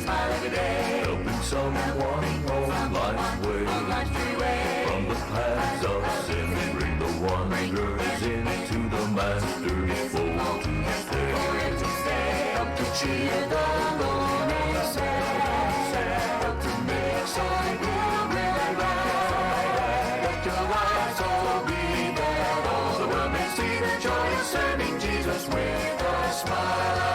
smile every day. Helping someone on life's way. From the paths of sin, bring the wanderers into the Master's fold to stay. Help to cheer the lonely sad. Help to make some good really right. Let your light so be that all the world may see the joy of serving Jesus with a smile.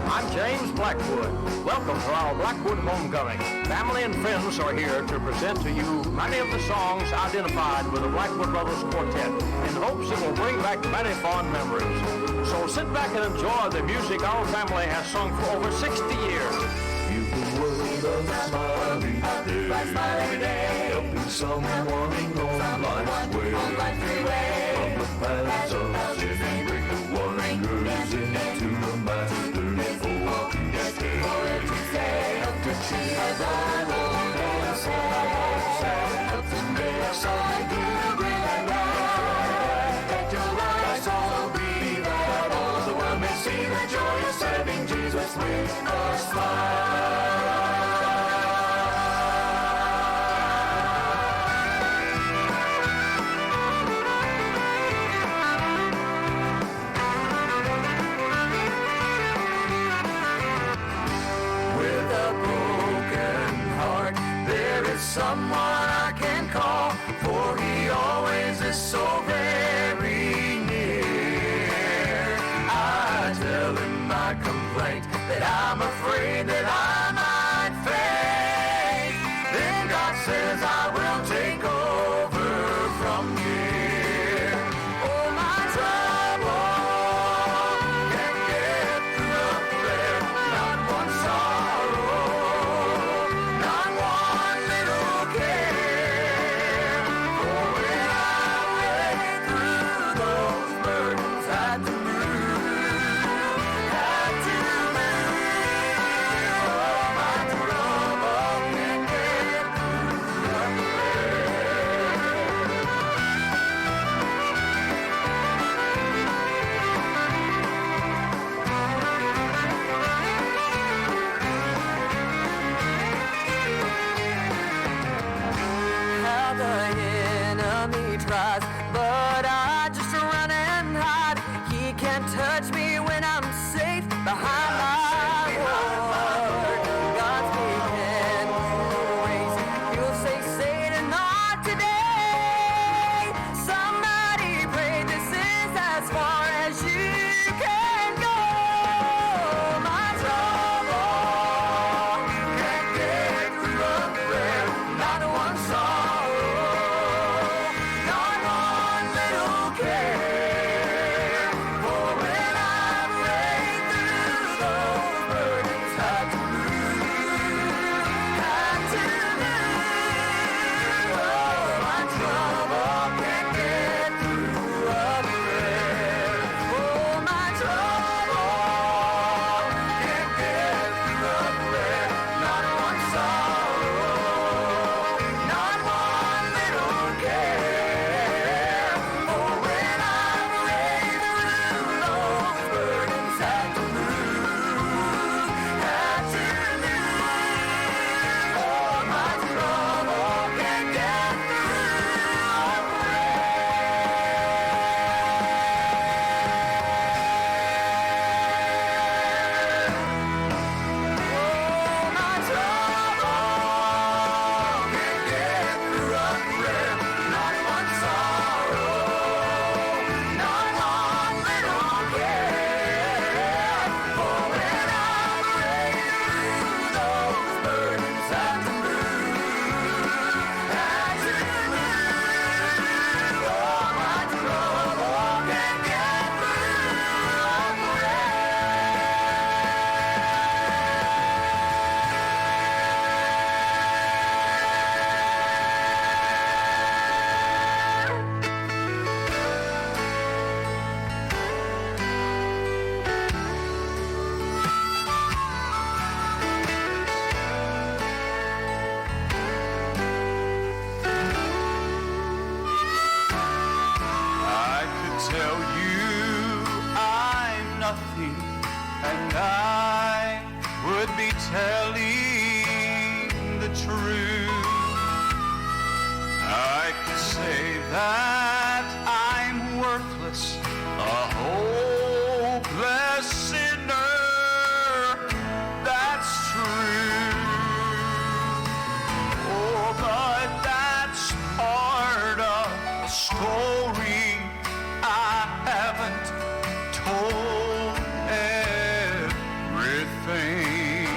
I'm James Blackwood. Welcome to our Blackwood Homecoming. Family and friends are here to present to you many of the songs identified with the Blackwood Brothers Quartet in hopes it will bring back many fond memories. So sit back and enjoy the music our family has sung for over 60 years. Give the world a smile every day. Helping someone on life's way. From the paths of sin, bring the wanderers into the Master's fold to stay. Help to cheer the lonely sad. Help to make some good really right. Let your light so be that all the world may see the joy of serving Jesus with a smile. Someone I can call, for he always is so very near. I tell him my complaint, that I'm afraid that I might faint. Then God says I will take over from here. Oh, my trouble can get through up there, not one sorrow. telling the truth. I could say that I'm worthless, a hopeless sinner. That's true. Oh, but that's part of the story I haven't told everything.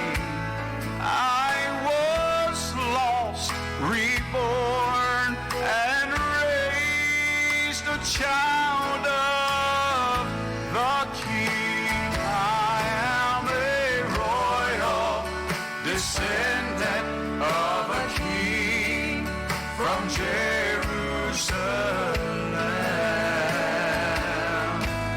I was lost, reborn, and raised a child of the King. I am a royal descendant of a king from Jerusalem.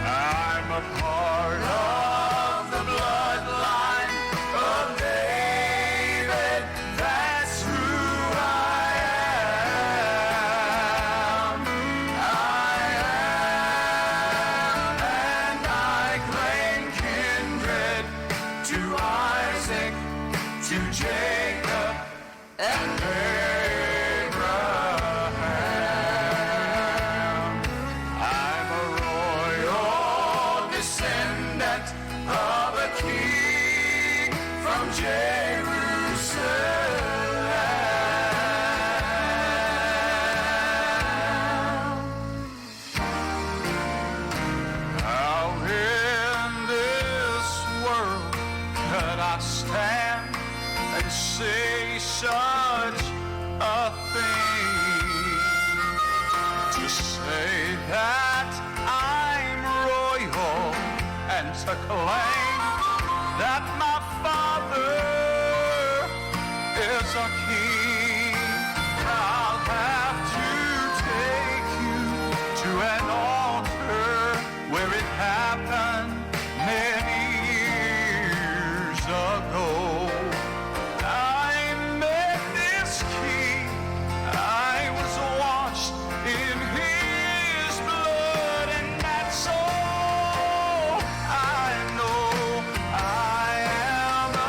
I'm a part of the bloodline of David. That's who I am. And I claim kindred to Isaac, to Jacob, and Abraham. I'm a royal descendant of a king from Jerusalem. How in this world could I stand and say such a thing? To say that I'm royal and to claim that my father is a king. I'll have to take you to an altar where it happened many years ago. I met this king, I was washed in his blood, and that's all I know. I am a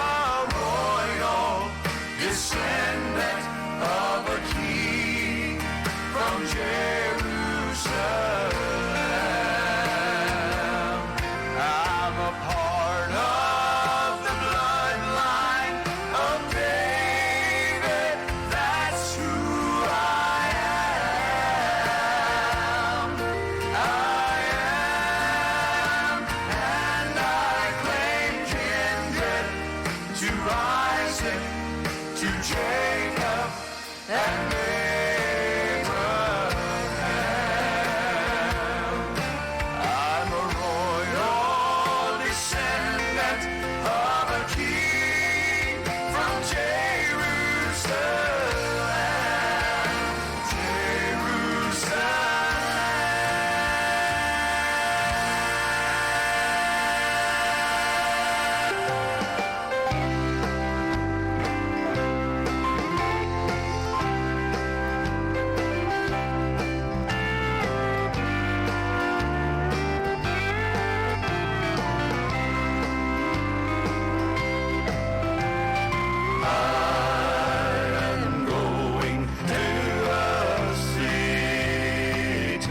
royal descendant of a king from Jerusalem. I'm a part of the bloodline of David. That's who I am. And I claim kindred to Isaac, to Jacob, and Abraham. I'm a royal descendant of a king from Jerusalem. I'm going to a city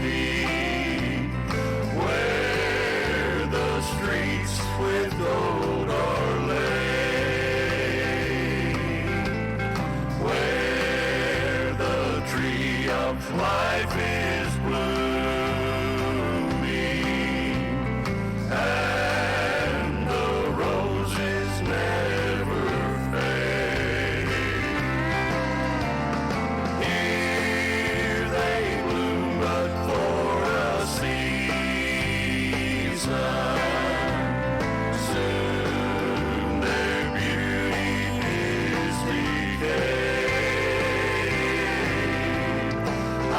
where the streets with gold are laid, where the tree of life is blooming, and the roses never fade. Here they bloom but for a season. Soon their beauty is decayed. I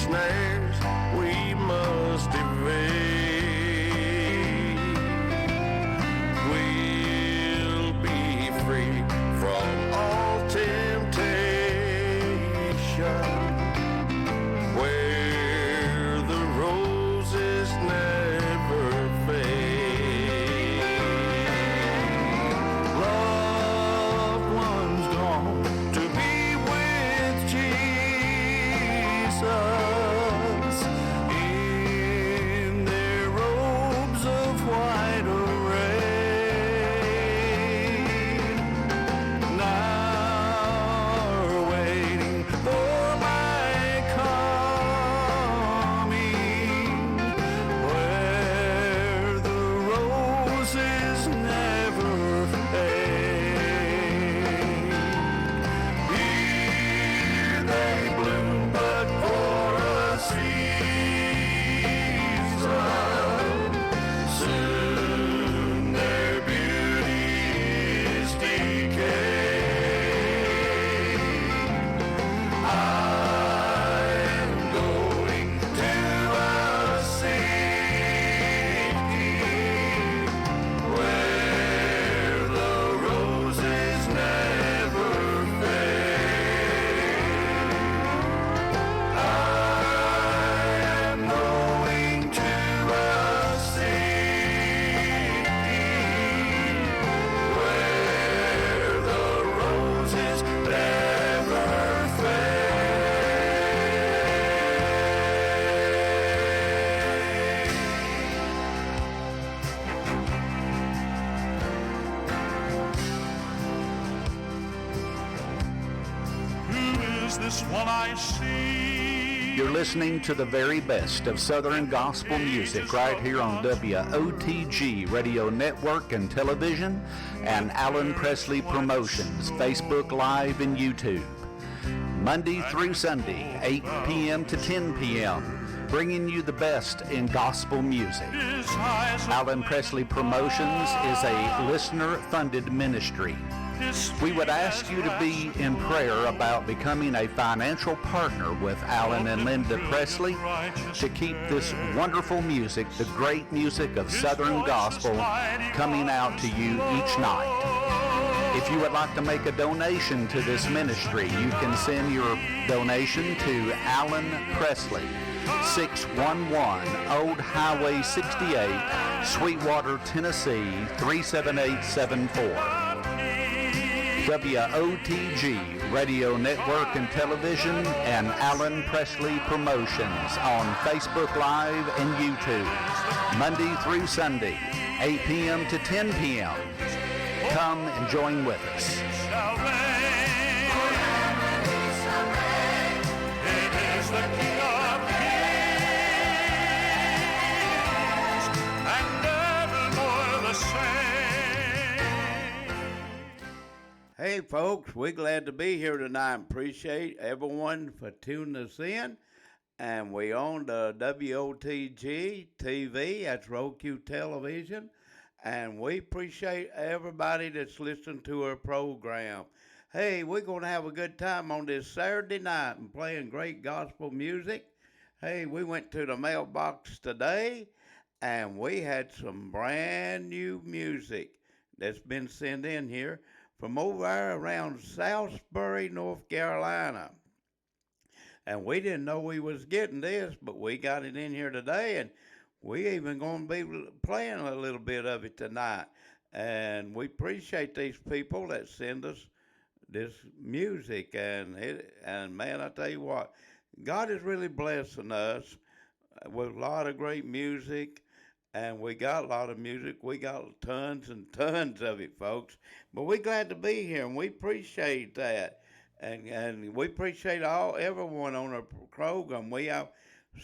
snares we must evade. We'll be free from all temptation, where the roses never fade. Loved ones gone to be with Jesus in their robes of white array. Now are waiting for my coming, where the roses never fade. Here they bloom but for a season, soon their beauty is decayed. I am going to a city where the roses never fade. I am going to a city where the roses never Who is this one I see? You're listening to the very best of Southern gospel music right here on WOTG Radio Network and Television and Alan Presley Promotions, Facebook Live and YouTube. Monday through Sunday, 8 p.m. to 10 p.m., bringing you the best in gospel music. His eyes are Alan Presley Promotions is a listener-funded ministry. We would ask you to be in prayer about becoming a financial partner with Alan and Linda Presley to keep this wonderful music, the great music of Southern gospel, coming out to you each night. If you would like to make a donation to this ministry, you can send your donation to Alan Presley, 611 Old Highway 68, Sweetwater, Tennessee, 37874. WOTG Radio Network and Television and Alan Presley Promotions on Facebook Live and YouTube, Monday through Sunday, 8 p.m. to 10 p.m. Come and join with us. shall reign. It is the King of Kings, and evermore the same. Hey folks, we're glad to be here tonight. Appreciate everyone for tuning us in. And we on the WOTG TV, that's Roku Television. And we appreciate everybody that's listening to our program. Hey, we're going to have a good time on this Saturday night and playing great gospel music. Hey, we went to the mailbox today and we had some brand new music that's been sent in here from over there around Salisbury, North Carolina. And we didn't know we was getting this, but we got it in here today, and we even going to be playing a little bit of it tonight. And we appreciate these people that send us this music. And man, I tell you what, God is really blessing us with a lot of great music. And we got a lot of music. We got tons and tons of it, folks. But we're glad to be here, and we appreciate that. And we appreciate everyone on our program. We have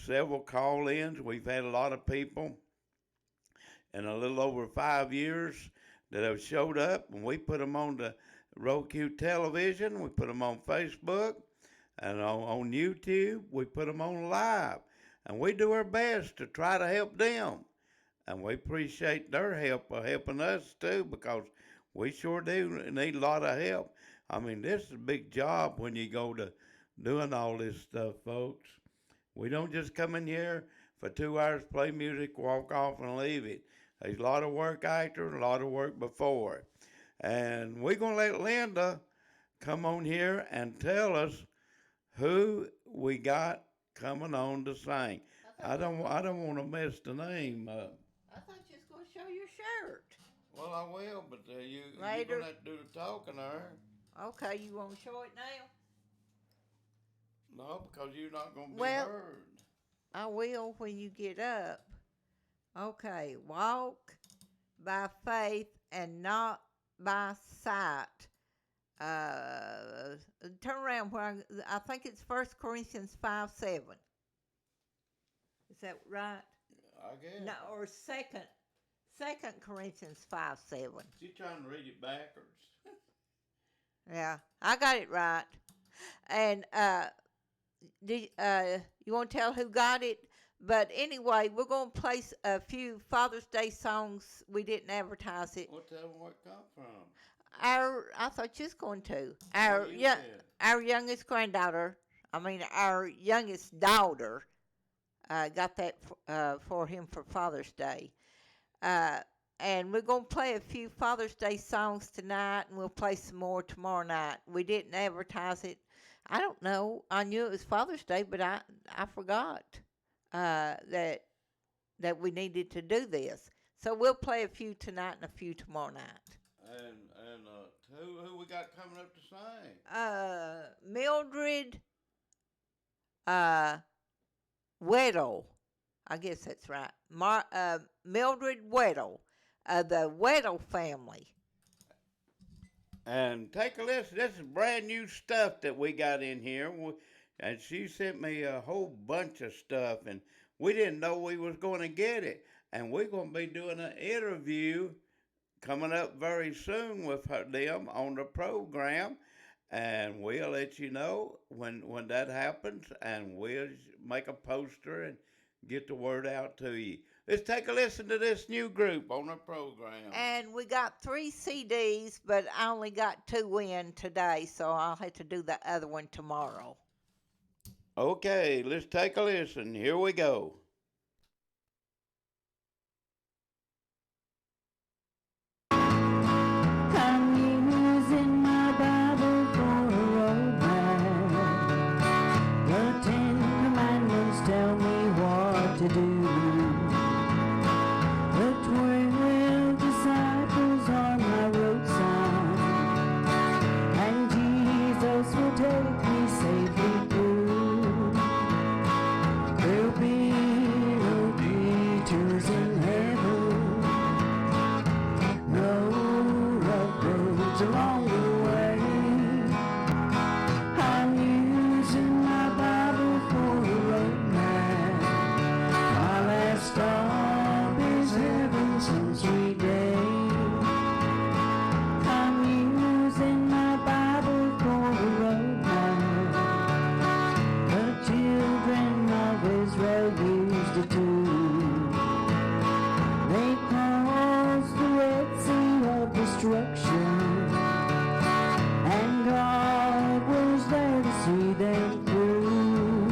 several call-ins. We've had a lot of people in a little over 5 years that have showed up, and we put them on the Roku Television. We put them on Facebook, and on YouTube, we put them on live. And we do our best to try to help them. And we appreciate their help of helping us too, because we sure do need a lot of help. I mean, this is a big job when you go to doing all this stuff, folks. We don't just come in here for 2 hours, play music, walk off, and leave it. There's a lot of work after, a lot of work before. And we're going to let Linda come on here and tell us who we got coming on to sing. I don't want to mess the name up. I thought you was going to show your shirt. Well, I will, but you're Later. going to have to do the talking there. Okay, you want to show it now? No, because you're not going to be Well- heard. I will when you get up. Okay, walk by faith and not by sight. Turn around where I think it's 1 Corinthians 5:7. Is that right? I guess. No, or second Corinthians 5:7. She's trying to read it backwards. Yeah, I got it right. And you want to tell who got it? But anyway, we're going to play a few Father's Day songs. We didn't advertise it. Well, tell them where it come from. I thought you was going to. Our youngest granddaughter, our youngest daughter, got that for him for Father's Day. And we're going to play a few Father's Day songs tonight, and we'll play some more tomorrow night. We didn't advertise it. I don't know. I knew it was Father's Day, but I forgot that we needed to do this. So we'll play a few tonight and a few tomorrow night. And who we got coming up to sing? Mildred Weddle. I guess that's right. Mildred Weddle. The Weddle family. And take a listen. This is brand new stuff that we got in here. And she sent me a whole bunch of stuff, and we didn't know we was going to get it. And we're going to be doing an interview coming up very soon with them on the program. And we'll let you know when that happens, and we'll make a poster and get the word out to you. Let's take a listen to this new group on the program. And we got 3 CDs, but I only got 2 in today, so I'll have to do the other one tomorrow. Okay, let's take a listen. Here we go. I'm using my Bible for a roadmap. The 10 Commandments tell me what to do. The 12 disciples are my road sign, and Jesus will take me safely through. There'll be no detours in heaven, no rough roads along the way. I'm using my Bible for a roadmap. My last stop is heaven some sweet day. I'm using my Bible for a roadmap. The children of Israel used it too. They crossed the Red Sea of destruction, and God was there to see them through.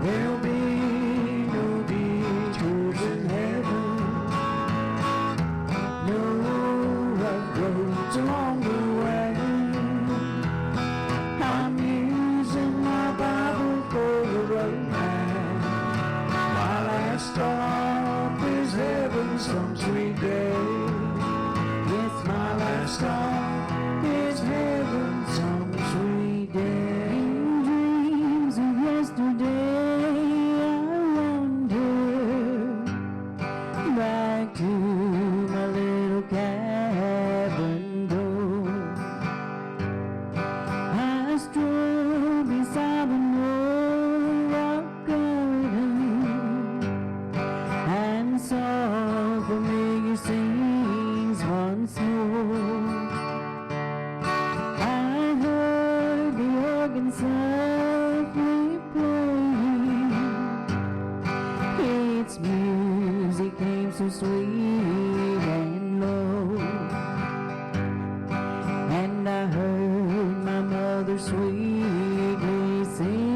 There'll be no detours in heaven, no rough roads along the way. I'm using my Bible for a roadmap. My last stop is heaven some sweet day. Yes, my last stop is heaven some sweet day. In dreams of yesterday, I wander back to my little cabin door. I stroll beside the old rock garden and saw familiar scenes once more. I heard the organ softly playing. Its music came so sweet and low, and I heard my mother sweetly singing.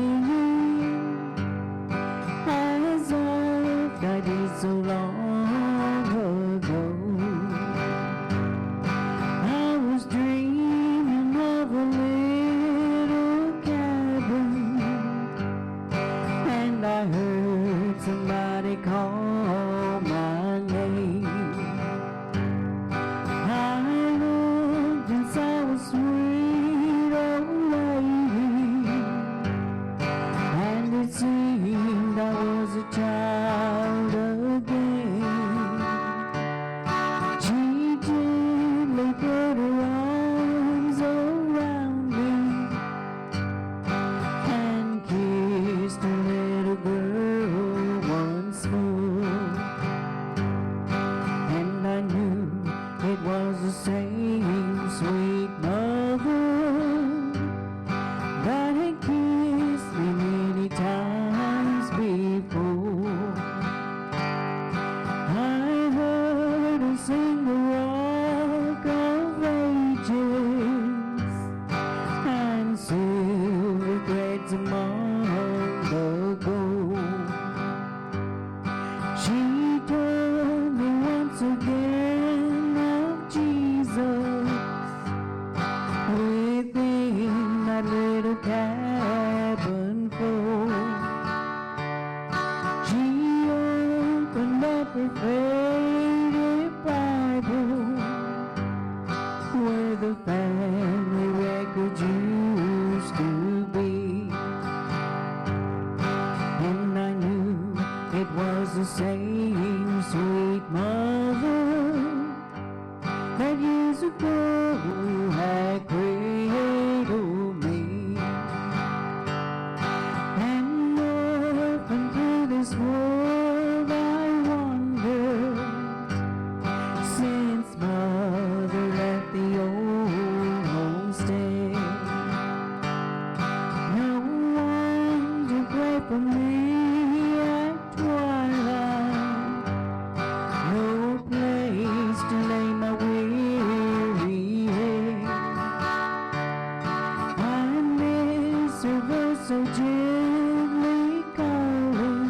so gently calling.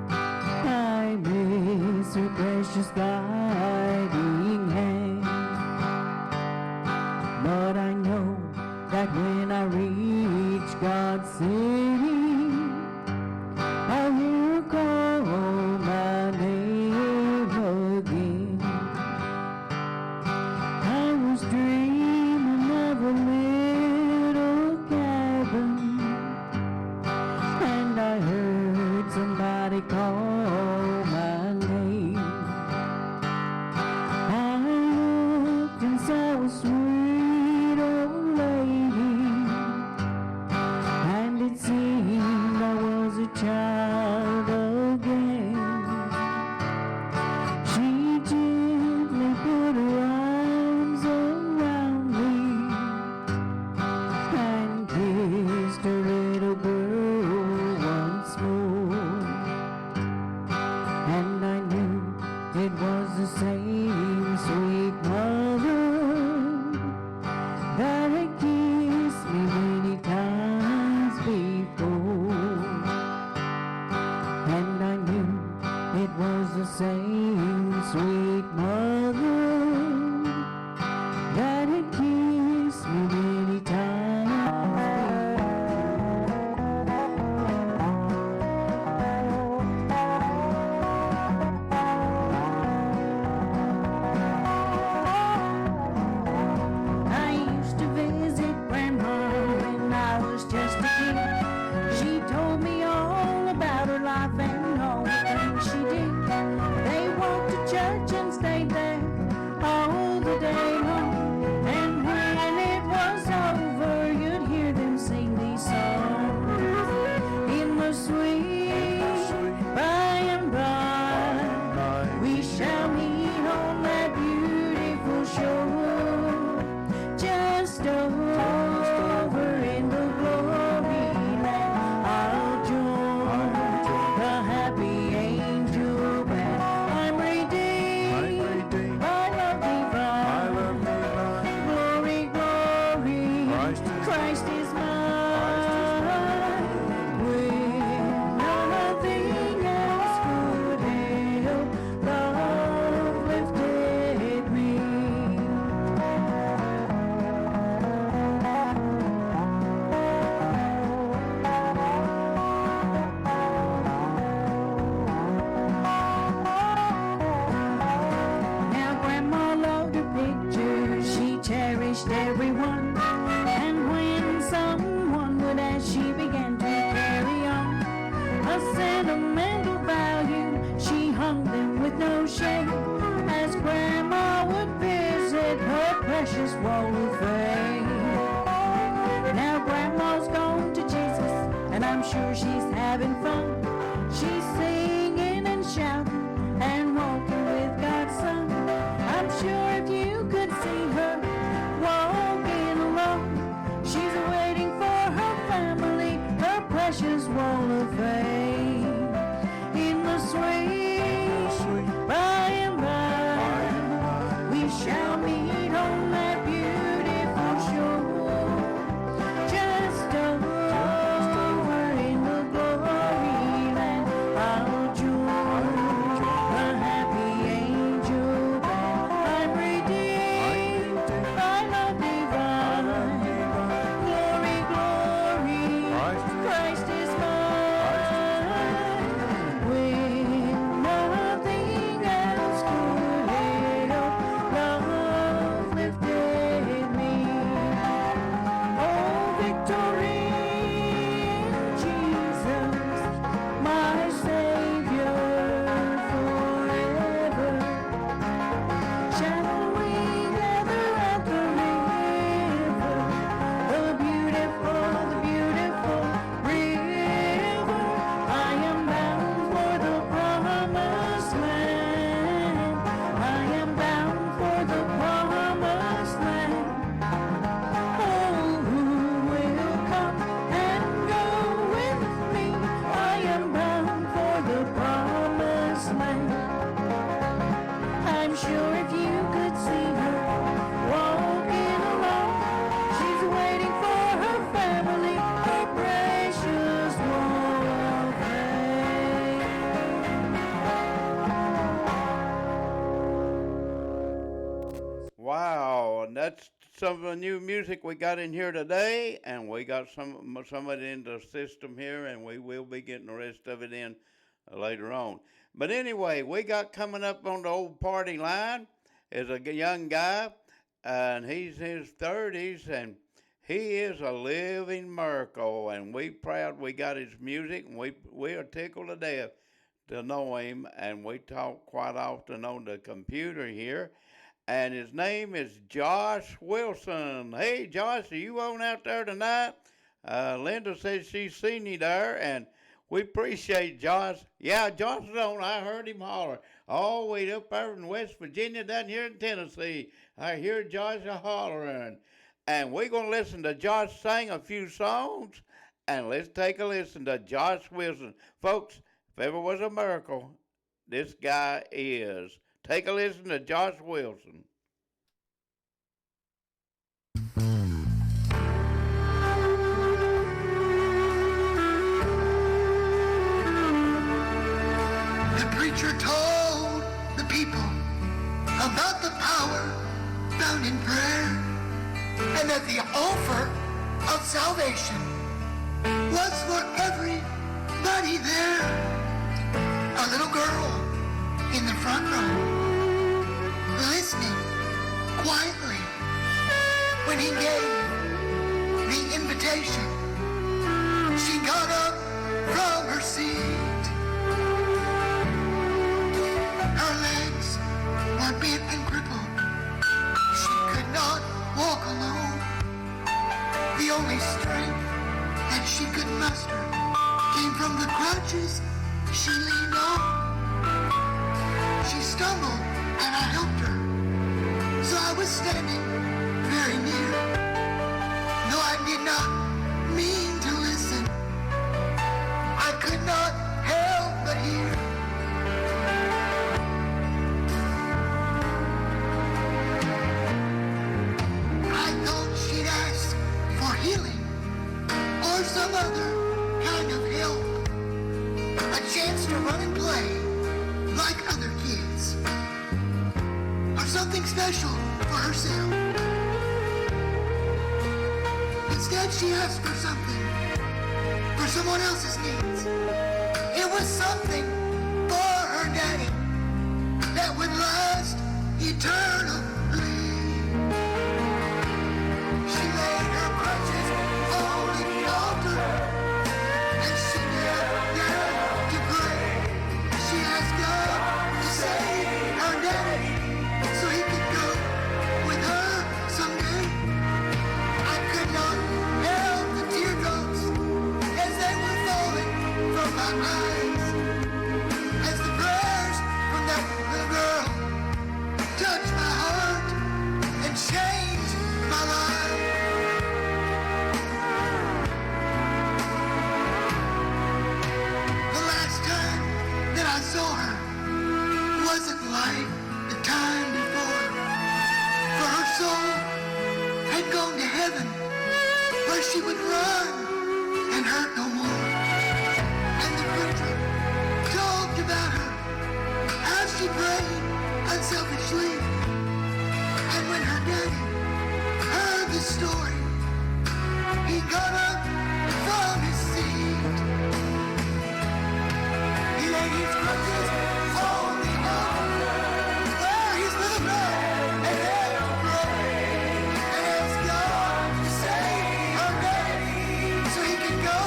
I miss her precious guiding hand. But I know that when I reach God's city, I'll hear her call my name again. I was dreaming of a little cabin, and I heard somebody call my name. I looked and saw a sweet old lady, and it seemed I was a child again. She gently put her arms around me and kissed her little girl once more. And I knew it was the same sweet mother that had kissed me many times before. And I knew it was the same sweet mother that had kissed me many times I used to visit Grandma when I was just a kid. She told me all about her life and all the things she did. They walked to church and stayed there all the day long. And when it was over, you'd hear them sing these songs. In the sweet by and by, we shall meet on that beautiful shore, just over in the glory land. I'll join the happy angel band. I'm redeemed by love divine. Glory, glory, Christ is mine. When nothing else could help, love lifted me. Now Grandma loved her pictures, she cherished everyone. And when someone would ask, she began to carry on. A sentimental value, she hung them with no shame. As Grandma would visit her precious wall of fame. Now Grandma's gone to Jesus, and I'm sure she's having fun. She's singing and shouting and walking with God's Son. I'm sure if you could see her walking alone, she's waiting for her family, her precious wall of fame. In the sweet by and by, we shall meet on that beautiful shore, just over in the glory some of the new music we got in here today, and we got some of it in the system here, and we will be getting the rest of it in later on. But anyway, we got coming up on the old party line is a young guy, and he's in his 30s, and he is a living miracle, and we proud we got his music, and we are tickled to death to know him, and we talk quite often on the computer here, and his name is Josh Wilson. Hey, Josh, are you on out there tonight? Linda says she's seen you there, and we appreciate Josh. Yeah, Josh is on. I heard him holler all the way up there in West Virginia, down here in Tennessee. I hear Josh hollering. And we're going to listen to Josh sing a few songs, and let's take a listen to Josh Wilson. Folks, if ever was a miracle, this guy is. Take a listen to Josh Wilson. The preacher told the people about the power found in prayer, and that the offer of salvation was for everybody there. A little girl in the front row, listening quietly when he gave the invitation. She got up from her seat. Her legs were bent and crippled. She could not walk alone. The only strength that she could muster came from the crutches she leaned on. She stumbled and I helped her, so I was standing very near. Though I did not mean to listen, I could not help but hear. I thought she'd ask for healing or some other kind of help, a chance to run and play like other kids, or something special for herself. Instead, she asked for something for someone else's needs. It was something for her daddy that would last eternally. She laid her crutches on the altar, and she knelt down to pray. She asked God to save her daddy so he could go with her someday. I could not help the teardrops as they were falling from my eyes, as the prayers from that little girl touched my heart and changed my life. The last time that I saw her wasn't like the time before, for her soul had gone to heaven, where she would run and hurt no more. And the preacher talked about her, how she prayed unselfishly. And when her daddy heard the story, he got up from his seat. He laid his crutches on the altar where his little girl had had to pray, and asked God to save her daddy so he could go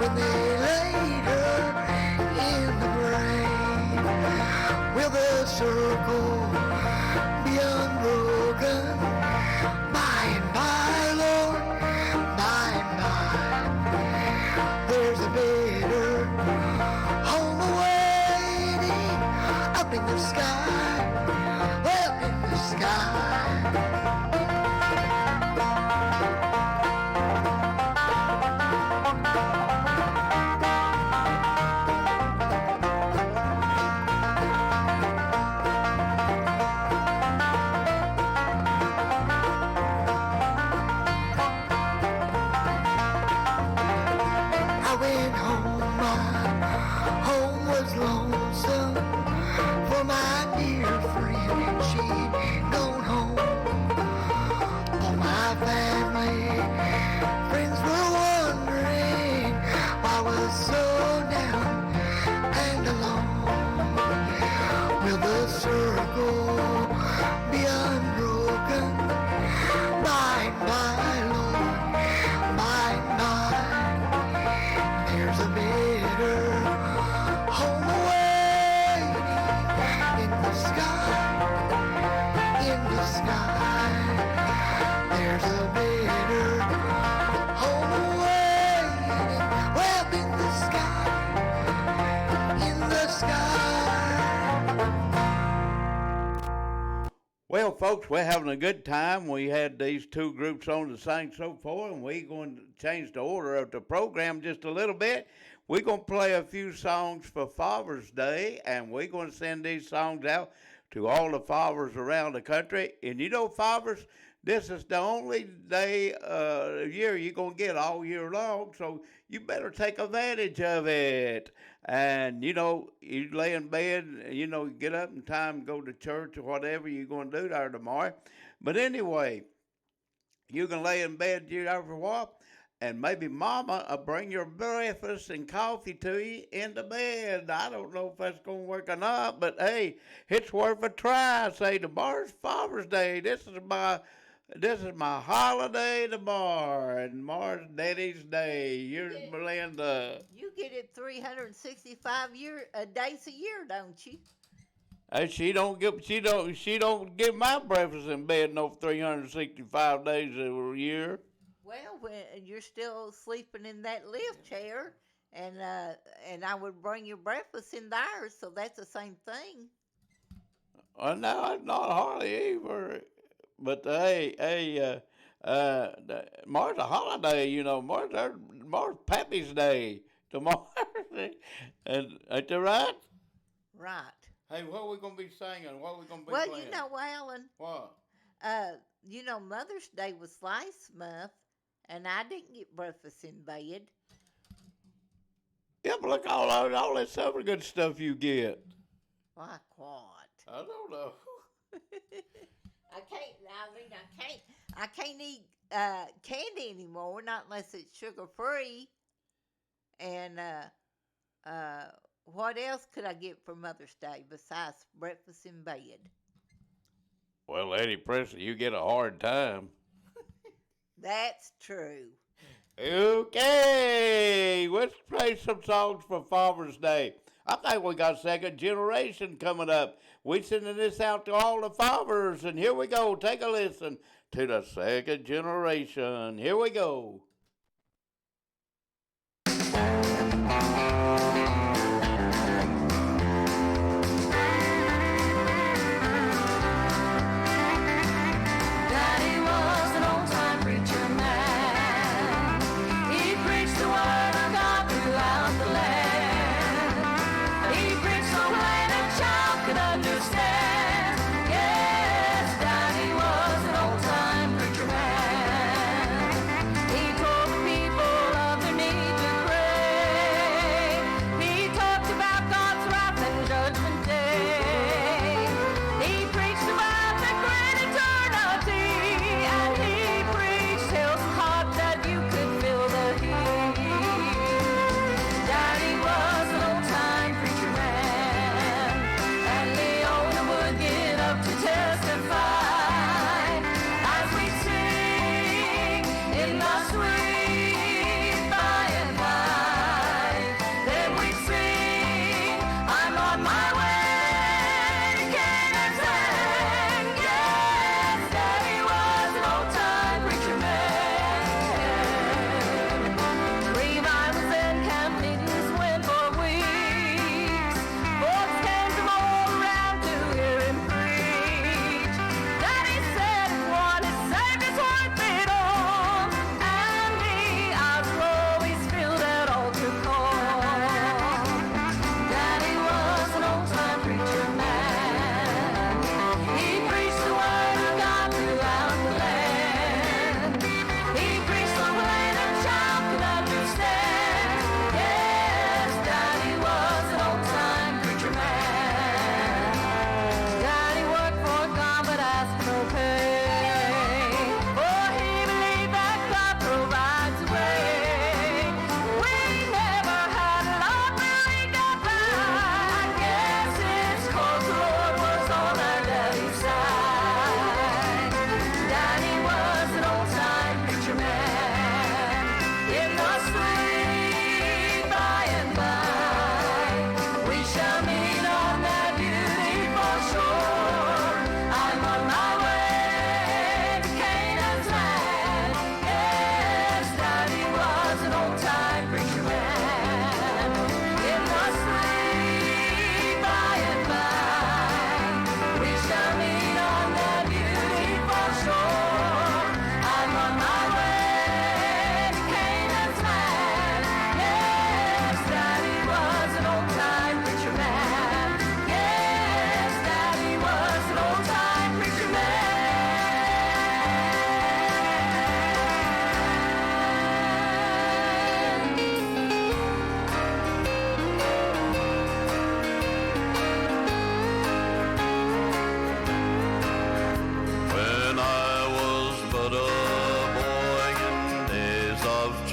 when they laid her in the grave. Will the circle be unbroken? By and by, Lord, by and by. There's a better home awaiting up in the sky, up in the sky. I went home, my home was lonesome, for my dear friend, she'd gone home. All my family, friends were wondering why I was so down and alone. Will the circle be unbroken? By and by, Lord, by and by. There's a better home awaiting in the sky, in the sky. There's a better home awaiting, well, in the sky, in the sky. Well, folks, we're having a good time. We had these two groups on to sing so far, and we're going to change the order of the program just a little bit. We're going to play a few songs for Father's Day, and we're going to send these songs out to all the fathers around the country. And you know, fathers, this is the only day a year you're going to get all year long, so you better take advantage of it. And, you know, you lay in bed, you know, get up in time, go to church or whatever you're going to do there tomorrow. But anyway, you can lay in bed you there for a while, and maybe mama will bring your breakfast and coffee to you in the bed. I don't know if that's going to work or not, but hey, it's worth a try. Say, tomorrow's Father's Day. This is my holiday tomorrow, and tomorrow's Daddy's Day. Here's Melinda. You get it 365 days a year, don't you? Hey, she don't give my breakfast in bed no 365 days a year. Well, when you're still sleeping in that lift chair, and I would bring your breakfast in there, so that's the same thing. No, it's not hardly either. But hey, tomorrow's a holiday, you know. Tomorrow's Pappy's Day. Tomorrow, and ain't that right? Right. Hey, what are we gonna be singing? What are we gonna be Well, playing? you know, Alan. What? You know, Mother's Day was last month, and I didn't get breakfast in bed. Yeah, but look all this other good stuff you get. Like what? I don't know. I can't eat candy anymore, not unless it's sugar free. And what else could I get for Mother's Day besides breakfast in bed? Well, Lady Presley, you get a hard time. That's true. Okay, let's play some songs for Father's Day. I think we got second generation coming up. We sending this out to all the fathers, and here we go. Take a listen to the second generation. Here we go. Daddy was an old-time preacher man. He preached the word of God throughout the land. He preached so plain a child could understand. Yes, Daddy was an old-time preacher man. He told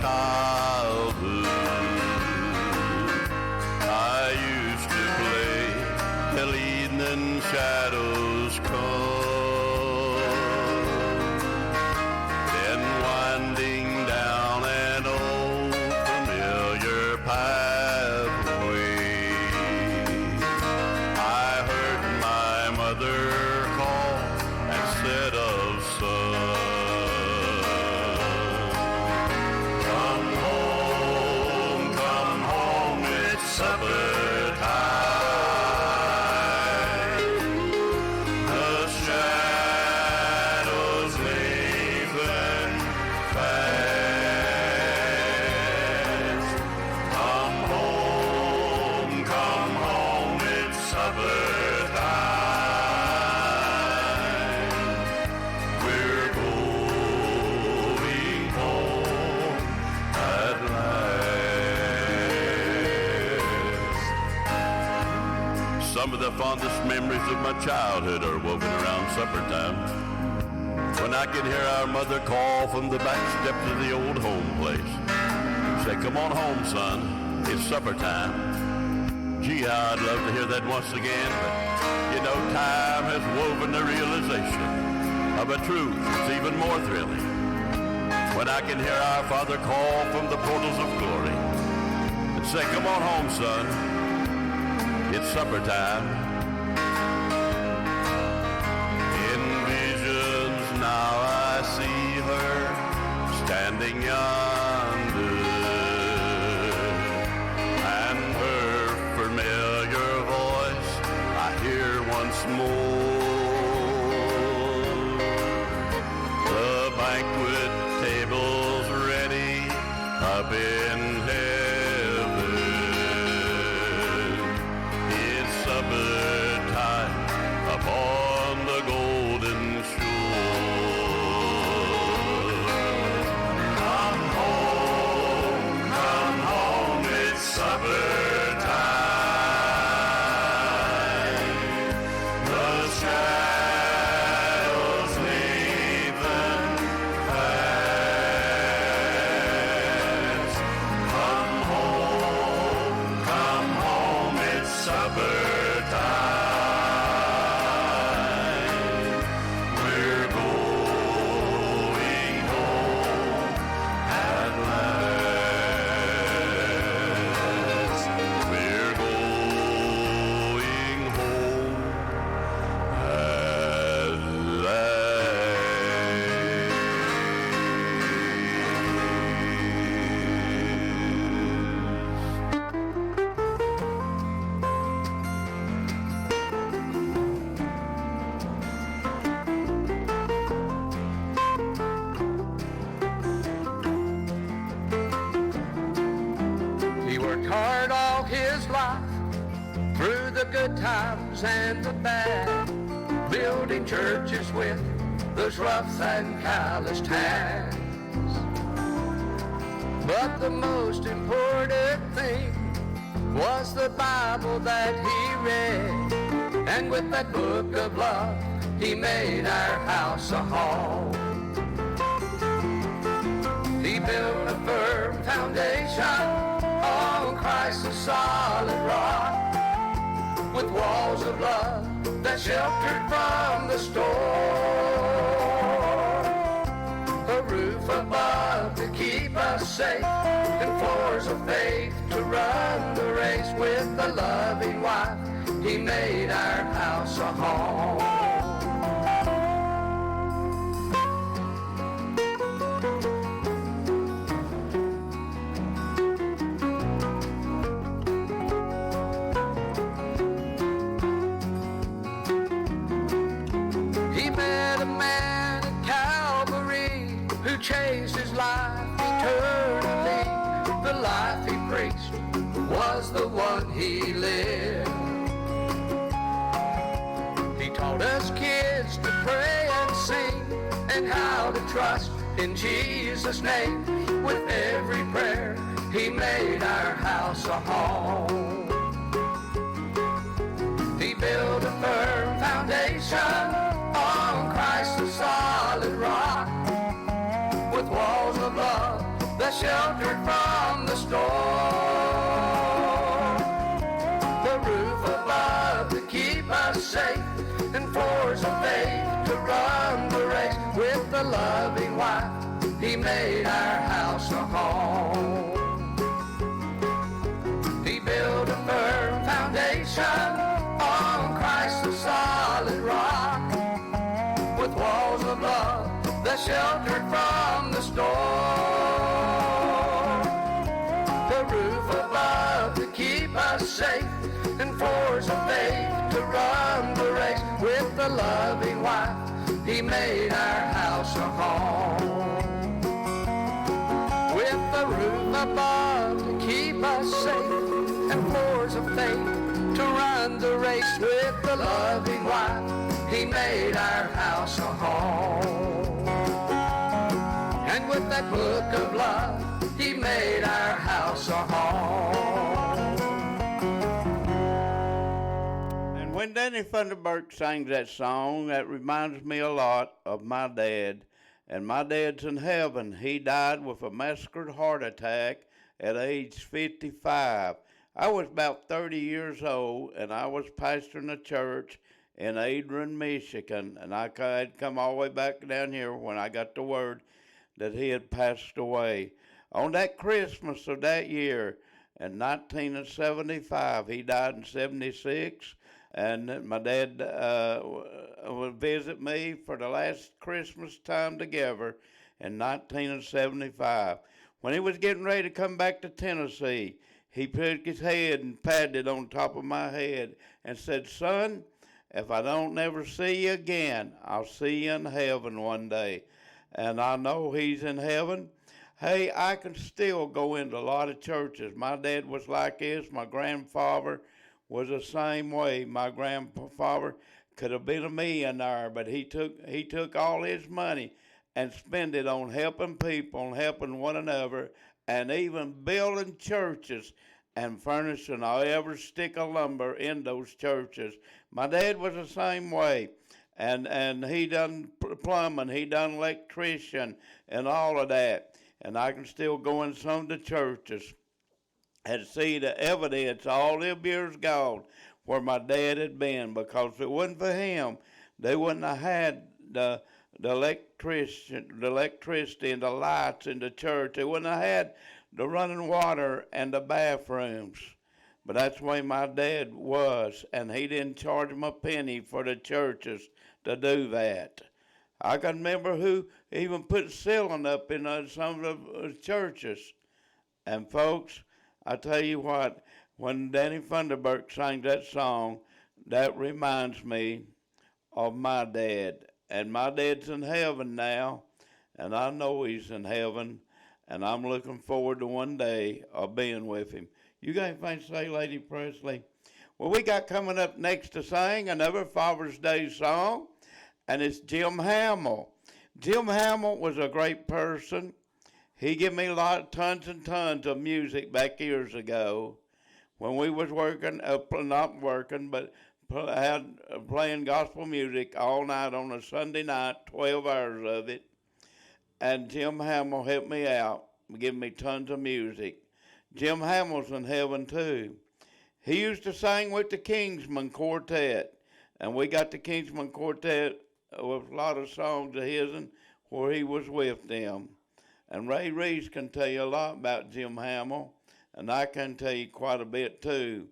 childhood. I used to play till evening shadows come, then winding down an old familiar pathway, I heard my mother call and said of son, come home, it's supper time. The shadows lengthen fast. Come home, it's supper time. We're going home at last. Some of the fondest memories of my childhood are woven around supper time, when I can hear our mother call from the back steps of the old home place. Say, come on home, son, it's supper time. Gee, how I'd love to hear that once again, but you know, time has woven the realization of a truth that's even more thrilling, when I can hear our Father call from the portals of glory and say, come on home, son, it's supper time. In visions now I see her standing yonder, and her familiar voice I hear once more. The banquet table's ready up in heaven. It's supper time upon the golden shore. Come home, it's supper time. The shadows lengthen fast. Come home, it's supper time. We're going home at last. We're going home at He worked hard all his life, through the good times and the bad, building churches with those rough and calloused hands. But the most important thing was the Bible that he read, and with that book of love, he made our house a home. He built a firm foundation on Christ's solid rock, with walls of love that sheltered from the storm, a roof above to keep us safe, and floors of faith to run the race. With a loving wife, he made our house a home. He met a man at Calvary who changed his life eternally. The life he preached was the one he lived. He taught us kids to pray and sing, and how to trust in Jesus' name. With every prayer, he made our house a home. He built a firm foundation on Christ the solid rock, with walls of love that sheltered from the storm. The roof above to keep us safe, and floors of faith to run the race. With the loving wife, he made our house a home. He built a firm foundation on Christ the solid rock, with walls of love that sheltered from the storm. The roof above to keep us safe, and floors of faith to run the race. With the loving wife, he made our house a home. With the roof above to keep us safe, and floors of faith to run the race. With the loving wife, he made our house a home. And with that book of love, he made our house a home. And when Danny Funderburk sings that song, that reminds me a lot of my dad. And my dad's in heaven. He died with a massacred heart attack at age 55. I was about 30 years old, and I was pastoring a church in Adrian, Michigan, and I had come all the way back down here when I got the word that he had passed away. On that Christmas of that year, in 1975, he died in 76, and my dad would visit me for the last Christmas time together in 1975. When he was getting ready to come back to Tennessee, he put his head and patted it on top of my head and said, "Son, if I don't never see you again, I'll see you in heaven one day." And I know he's in heaven. Hey, I can still go into a lot of churches. My dad was like this. My grandfather was the same way. My grandfather could have been a millionaire, but he took all his money and spent it on helping people and helping one another, and even building churches and furnishing every stick of lumber in those churches. My dad was the same way, and he done plumbing, he done electrician, and all of that. And I can still go in some of the churches and see the evidence all them years gone where my dad had been, because if it wasn't for him, they wouldn't have had the electricity and the lights in the church. They wouldn't have had the running water and the bathrooms. But that's the way my dad was, and he didn't charge them a penny for the churches to do that. I can remember who even put ceiling up in some of the churches. And folks, I tell you what, when Danny Funderburk sang that song, that reminds me of my dad. And my dad's in heaven now, and I know he's in heaven, and I'm looking forward to one day of being with him. You got anything to say, Lady Presley? Well, we got coming up next to sing another Father's Day song, and it's Jim Hamill. Jim Hamill was a great person. He gave me tons and tons of music back years ago when we was working, not working, but playing gospel music all night on a Sunday night, 12 hours of it. And Jim Hamill helped me out, giving me tons of music. Jim Hamill's in heaven too. He used to sing with the Kingsmen Quartet, and we got the Kingsmen Quartet with a lot of songs of his where he was with them. And Ray Reese can tell you a lot about Jim Hamill, and I can tell you quite a bit too.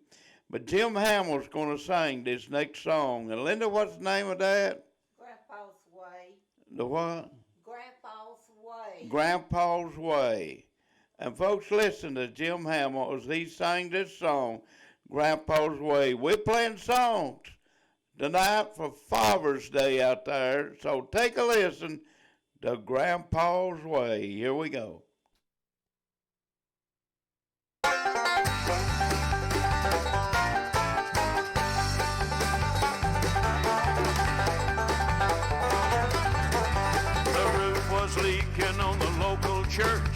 But Jim Hamill's going to sing this next song. And Linda, what's the name of that? Grandpa's Way. The what? Grandpa's Way. Grandpa's Way. And folks, listen to Jim Hamill as he sang this song, Grandpa's Way. We're playing songs tonight for Father's Day out there. So take a listen to Grandpa's Way. Here we go. Leaking on the local church.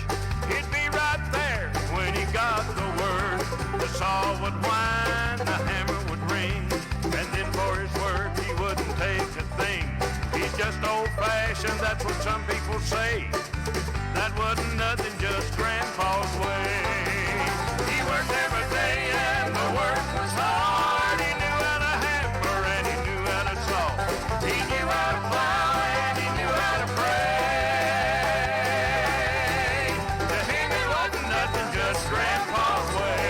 He'd be right there when he got the word. The saw would whine, the hammer would ring, and then for his work he wouldn't take a thing. He's just old-fashioned, that's what some people say. That wasn't nothing, just Grandpa's way. He worked every day and the work was hard. He knew how to hammer and he knew how to saw. He knew how to plow and he knew how to pray. To him it wasn't nothing, just Grandpa's way.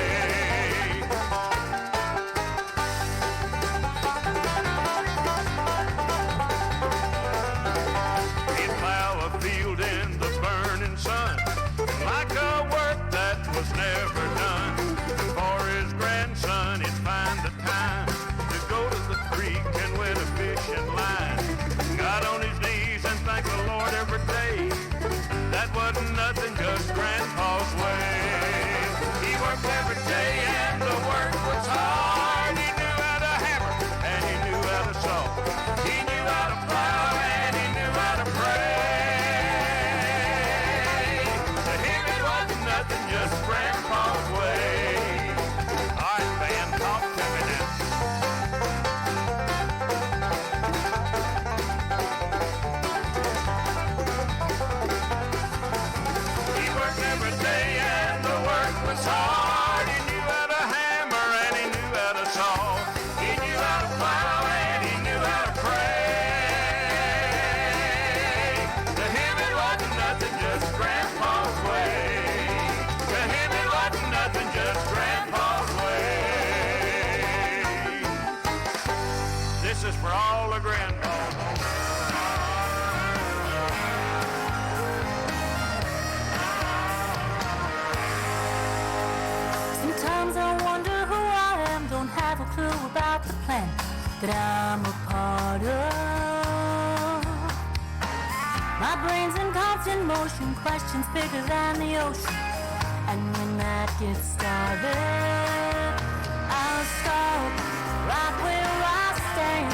He'd plow a field in the burning sun, like a work that was never done. For his grandson, he'd find the time to go to the creek and win a fishing line. Got on his knees and thank the Lord every day. That wasn't nothing, just Grandpa's way. He worked every day and the work was hard. He knew how to hammer and he knew how to saw. He knew how to plow and he knew how to pray. To him it wasn't nothing, just Grandpa's way. All right, band, talk to me now. He worked every day and the work was hard. He knew how to hammer and he knew how to saw. He knew how to plow and he knew how to pray. To him it wasn't nothing, just Grandpa's way. To him it wasn't nothing, just Grandpa's way. This is for all the grandpas. Sometimes I wonder who I am, don't have a clue about the planet that I'm a part of. My brain's in constant motion, questions bigger than the ocean. And when that gets started, I'll stop right where I stand.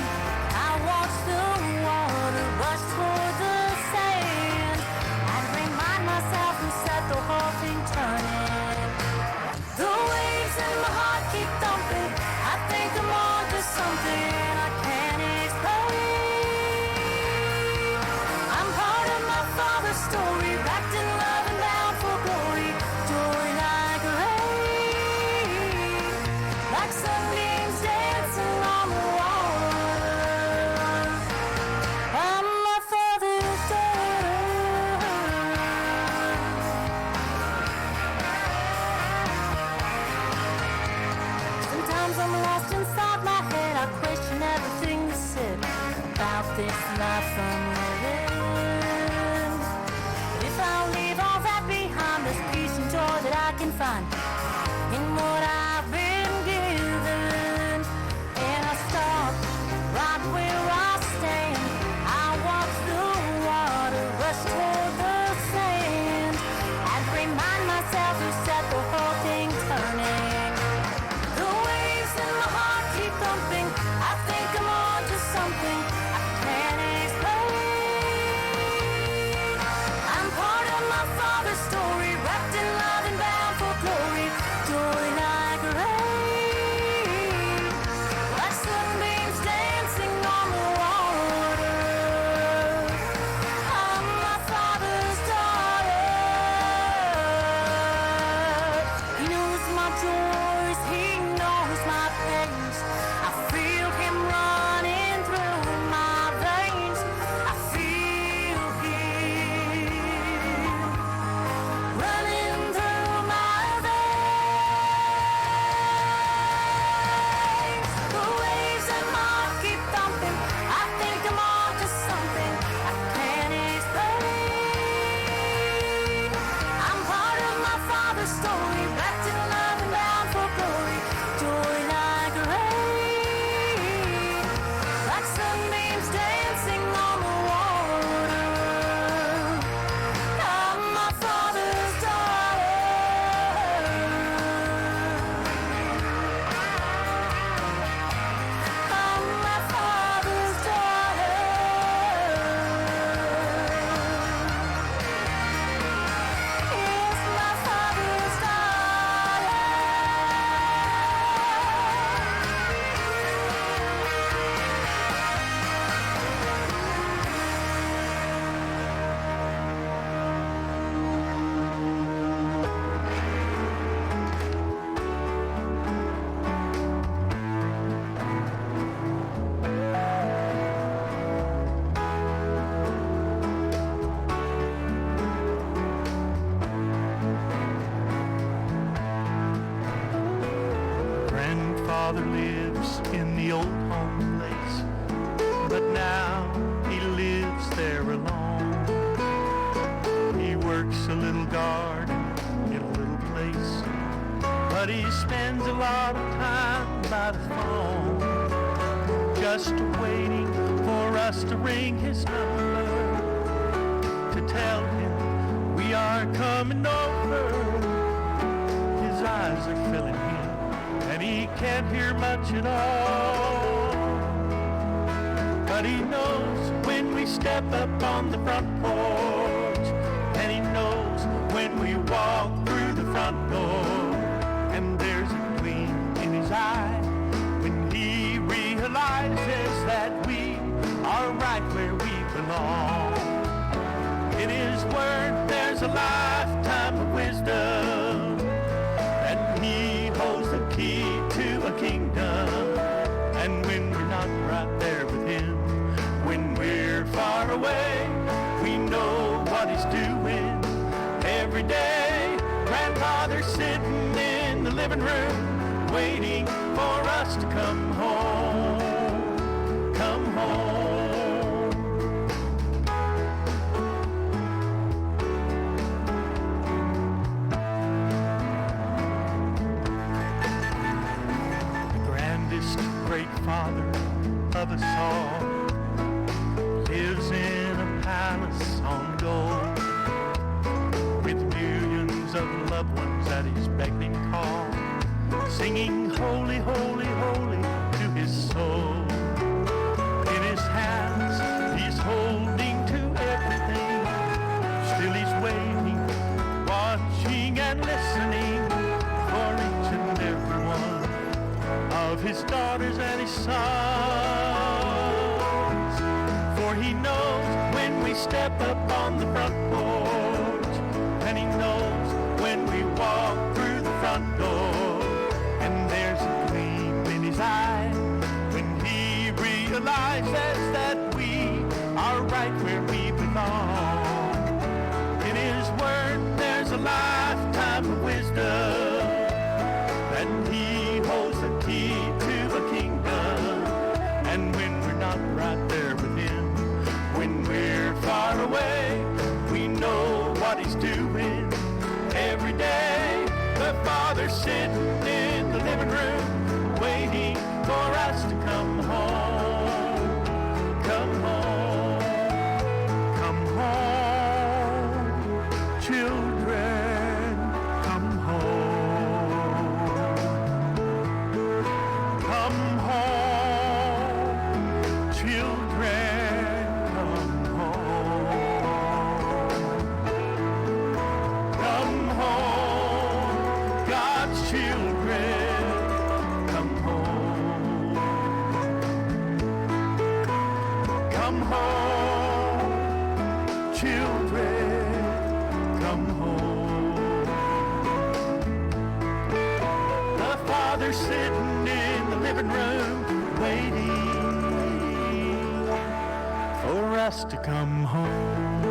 I watch the water rush toward the sand and remind myself who set the whole thing turning. The waves in my heart keep thumping. I think I'm on to something I can't explain. I'm part of my father's story, wrapped in love and bound for glory. Joy like rain, like sunbeams dancing on the water. I'm my father's daughter. Sometimes I'm lost inside my head. I question everything you said about this life I'm living. But if I leave all that behind, there's peace and joy that I can find in what I've been given. And I stop right where I stand. I watch the water rush toward the sand and remind myself who set the whole thing turning. The waves in my heart keep thumping. I think I'm on to something I can't explain. I'm part of my father's story, wrapped in love and bound for glory. Joy like rain, like sunbeams dancing on the water. I'm my father's daughter. father lives in the old home place, but now he lives there alone. He works a little garden in a little place, but he spends a lot of time by the phone, just waiting for us to ring his number, to tell him we are coming over. His eyes are filling him, and he can't hear much at all. But he knows when we step up on the front porch, and he knows when we walk through the front door. And there's a gleam in his eye when he realizes that we are right where we belong. In his word there's a lifetime of wisdom, and he holds the key to a kingdom. And when we're not right there with him, when we're far away, we know what he's doing every day. Grandfather's sitting in the living room, waiting for us to come home, come home. The grandest great father of us all lives in a palace on gold, with millions of loved ones at his beckoning call, singing holy, holy, holy to his soul. In his hands he's holding to everything, still he's waiting, watching and listening for each and every one of his daughters and his sons. For he knows when we step up on the front porch, and he knows when we walk through the front door. And there's a gleam in his eye when he realizes that we are right where we belong. In his word there's a lifetime of wisdom, and he holds the key to a kingdom. And when we're not right there with him, when we're far away, we know what he's doing every day. The Father's sitting in the living room, waiting for us to come home, come home, come home, children, come home, come home, children, come home, come home, God's children, come home, come home, children, come home. The Father's sitting in the living room, waiting for us to come home.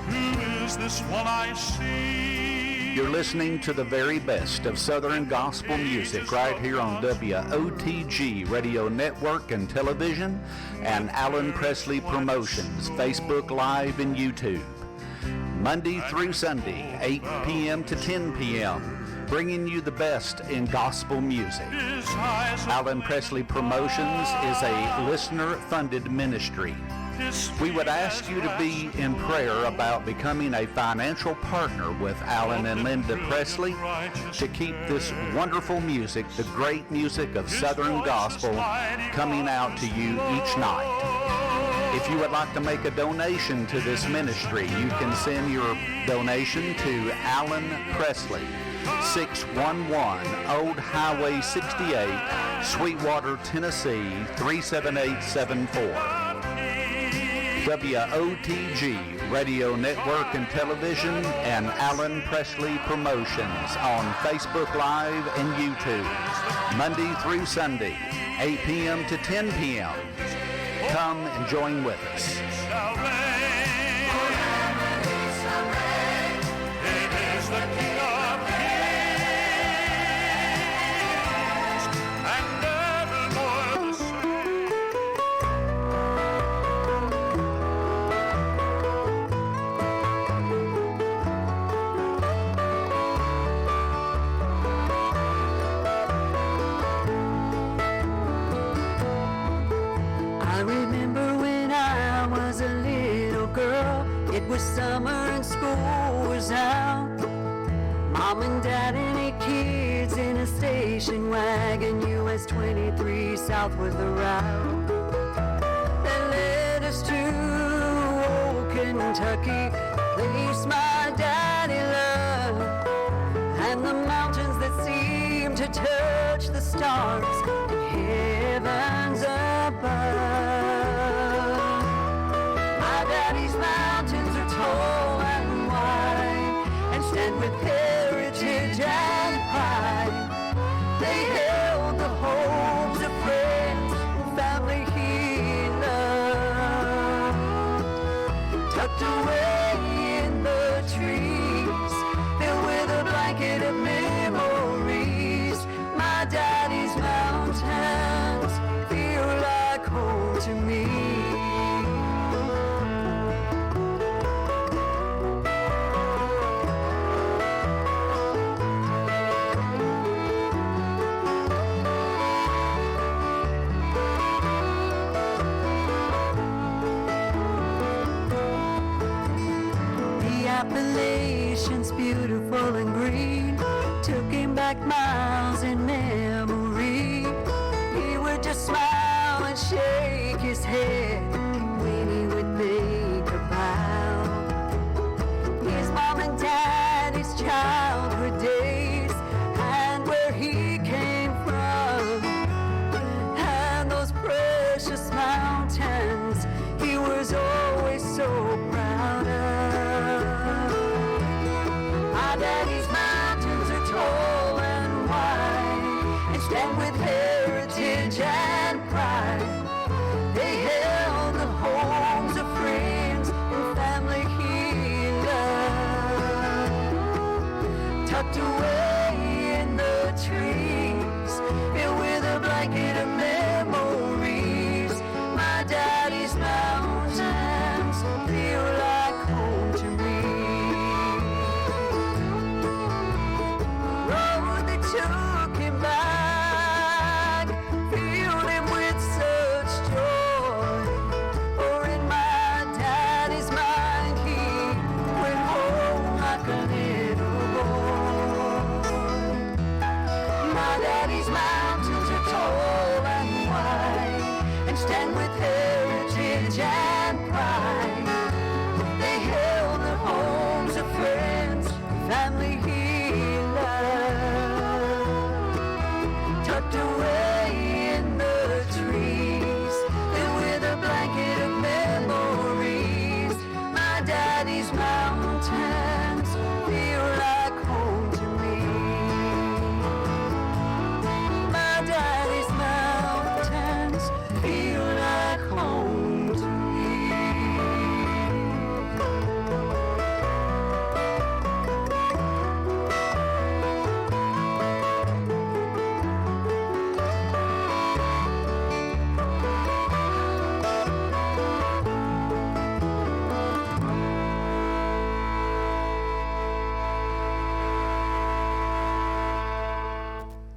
Who is this one I see? You're listening to the very best of Southern gospel music right here on WOTG Radio Network and Television, and Alan Presley Promotions, Facebook Live and YouTube. Monday through Sunday, 8 p.m. to 10 p.m., bringing you the best in gospel music. His eyes are Alan Presley Promotions is a listener-funded ministry. We would ask you to be in prayer about becoming a financial partner with Alan and Linda Presley to keep this wonderful music, the great music of Southern gospel, coming out to you each night. If you would like to make a donation to this ministry, you can send your donation to Alan Presley, 611 Old Highway 68, Sweetwater, Tennessee, 37874. WOTG Radio Network and Television, and Alan Presley Promotions on Facebook Live and YouTube, Monday through Sunday, 8 p.m. to 10 p.m. Come and join with us. I remember when I was a little girl, it was summer and school was out. Mom and Dad and 8 kids in a station wagon, US 23 South was the route that led us to old Kentucky, place my daddy loved, and the mountains that seemed to touch the stars in heavens above. My daddy's mountains are tall and wide and stand with heritage and pride. They held the hopes of friends and family he loved, tucked away in the trees, filled with a blanket of memories. My daddy's mountains feel like home to me. The Appalachians, beautiful and green, took him back miles in memory. He would just smile and shake his head when he would think about his mom and daddy's childhood days and where he came from, and those precious mountains he was always so proud of. My daddy's mountains are tall and wide and stand with heritage and pride. They held the homes of friends and family he loved, tucked away in the trees, filled with a blanket of memories. My daddy's mountains feel like home to me. Road that took him back filled him with such joy. For in my daddy's mind he went home like a little boy. My daddy's mountains are tall and wide and stand with heritage and pride. They held the homes of friends, family he loved, tucked away in the trees, filled with a blanket of memories. My daddy's mountains feel like home to me. My daddy's mountains feel like home to me.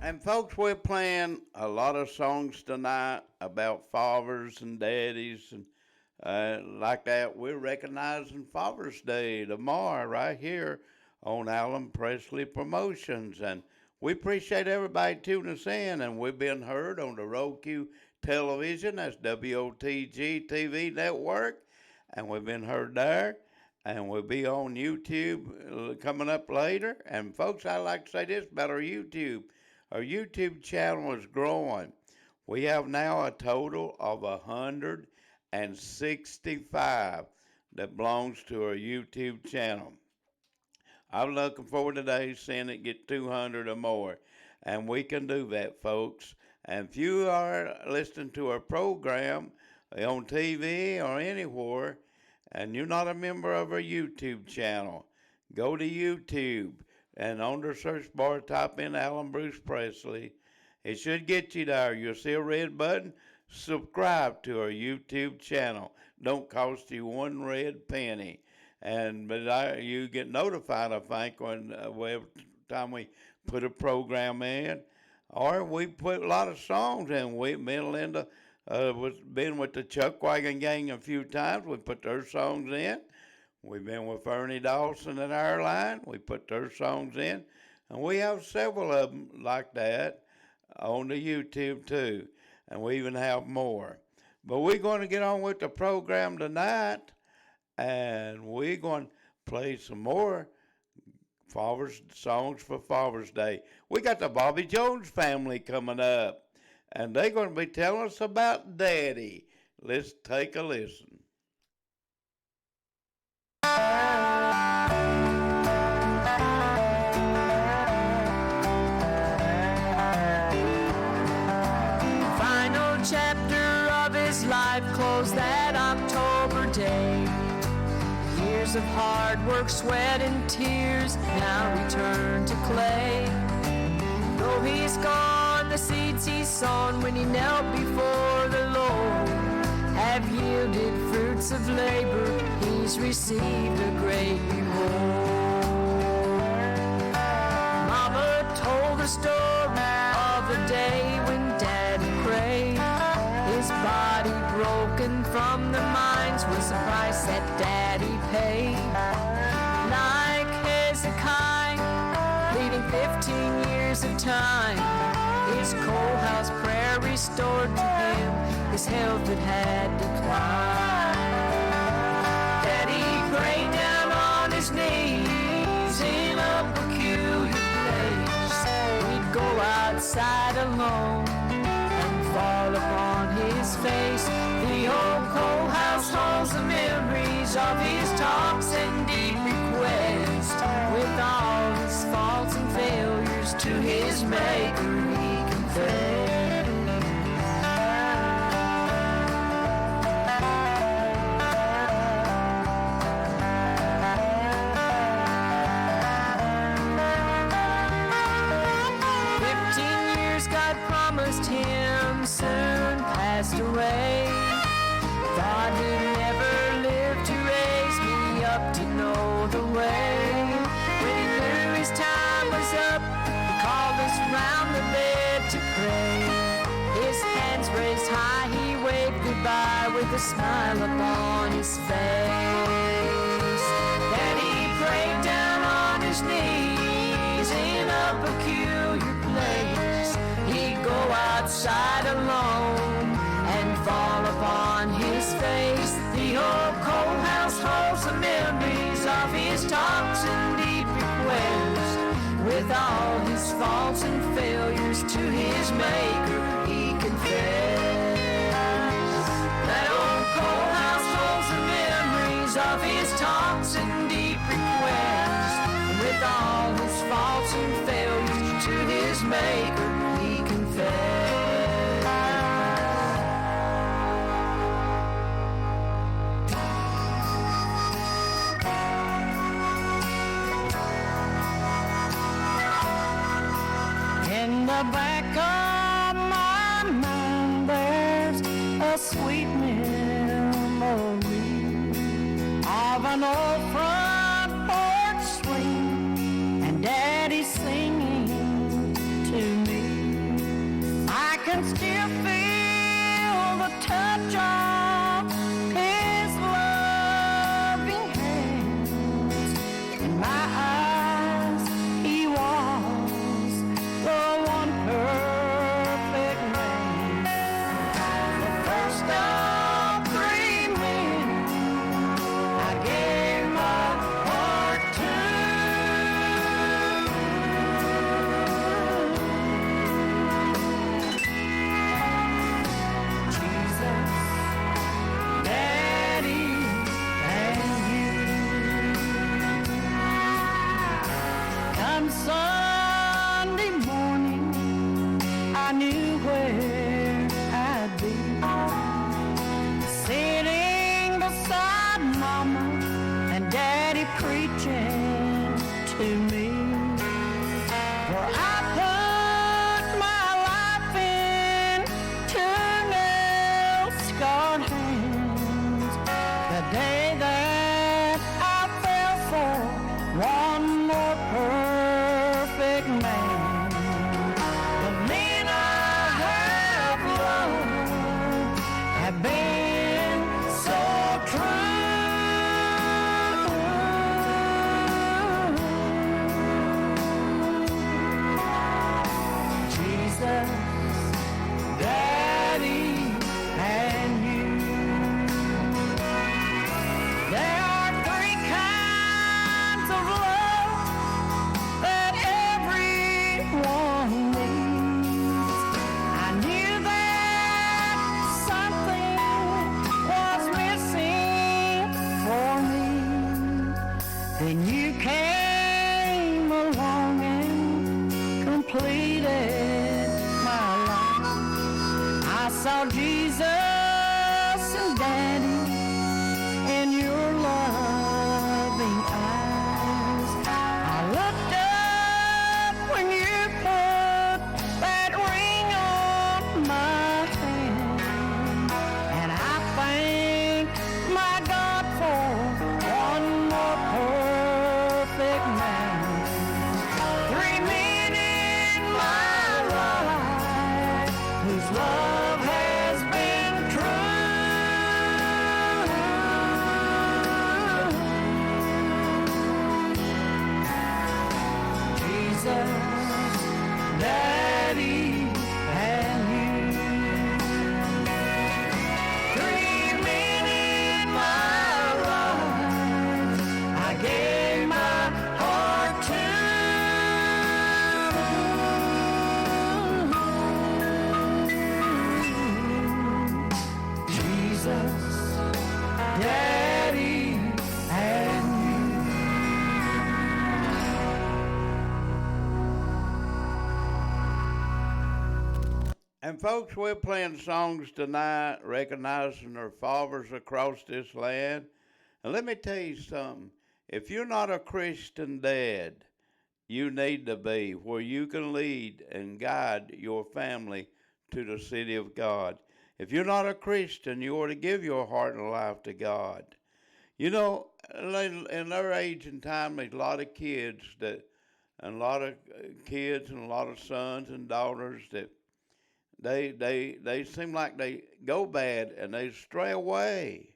And folks, we're playing a lot of songs tonight about fathers and daddies and like that. We're recognizing Father's Day tomorrow right here on Alan Presley Promotions. And we appreciate everybody tuning us in. And we've been heard on the Roku Television, that's WOTG TV network. And we've been heard there. And we'll be on YouTube coming up later. And folks, I'd like to say this about our YouTube. Our YouTube channel is growing. We have now a total of 165. that belongs to our YouTube channel. I'm looking forward today seeing it get 200 or more. And we can do that, folks. And if you are listening to our program on TV or anywhere, and you're not a member of our YouTube channel, go to YouTube and on the search bar type in Alan Bruce Presley. It should get you there. You'll see a red button. Subscribe to our YouTube channel. Don't cost you one red penny. But you get notified, I think, every time we put a program in. Or we put a lot of songs in. Me and Linda was been with the Chuck Wagon Gang a few times. We put their songs in. We've been with Ernie Dawson and Airline. We put their songs in. And we have several of them like that on the YouTube too. And we even have more. But we're going to get on with the program tonight. And we're going to play some more songs for Father's Day. We got the Bobby Jones family coming up. And they're going to be telling us about Daddy. Let's take a listen. Final chapter of his life closed that October day. Years of hard work, sweat, and tears now return to clay. Though he's gone, the seeds he sown when he knelt before the Lord have yielded fruits of labor. He's received a great reward. Mama told the story of a day when Daddy prayed. His body broken from the mines was the price that Daddy paid. Like Hezekiah, leading 15 years of time, his coal house prayer restored to him his health that had declined. Daddy prayed down on his knees in a peculiar place. He'd go outside alone and fall upon his face. The old coal house holds the memories of his talks and deep requests. With all his faults and failures, to his Maker he confessed. 15 years God promised him soon passed away. Thought he'd never live to raise me up to know the way. When he knew his time was up, he called us round the bed to pray. His hands raised high, he waved goodbye with a smile upon his face. Then he prayed down on his knees in a peculiar place. He'd go outside alone and fall upon his face. The old coal house holds the memories of his talks and deep requests. With all his faults and failures, to his Maker he confessed. That old coal house holds the memories of his talks and deep requests. With all his faults and failures, to his Maker he confessed. In the back of my mind there's a sweet memory of an old front porch swing and Daddy singing to me. I can still feel the touch of his loving hands in my eyes. He was the one perfect man. The first of 3 men I gave my Jesus, Daddy and And folks, we're playing songs tonight, recognizing our fathers across this land. And let me tell you something. If you're not a Christian dad, you need to be, where you can lead and guide your family to the city of God. If you're not a Christian, you ought to give your heart and life to God. You know, in our age and time, there's a lot of kids and a lot of kids and a lot of sons and daughters that they seem like they go bad and they stray away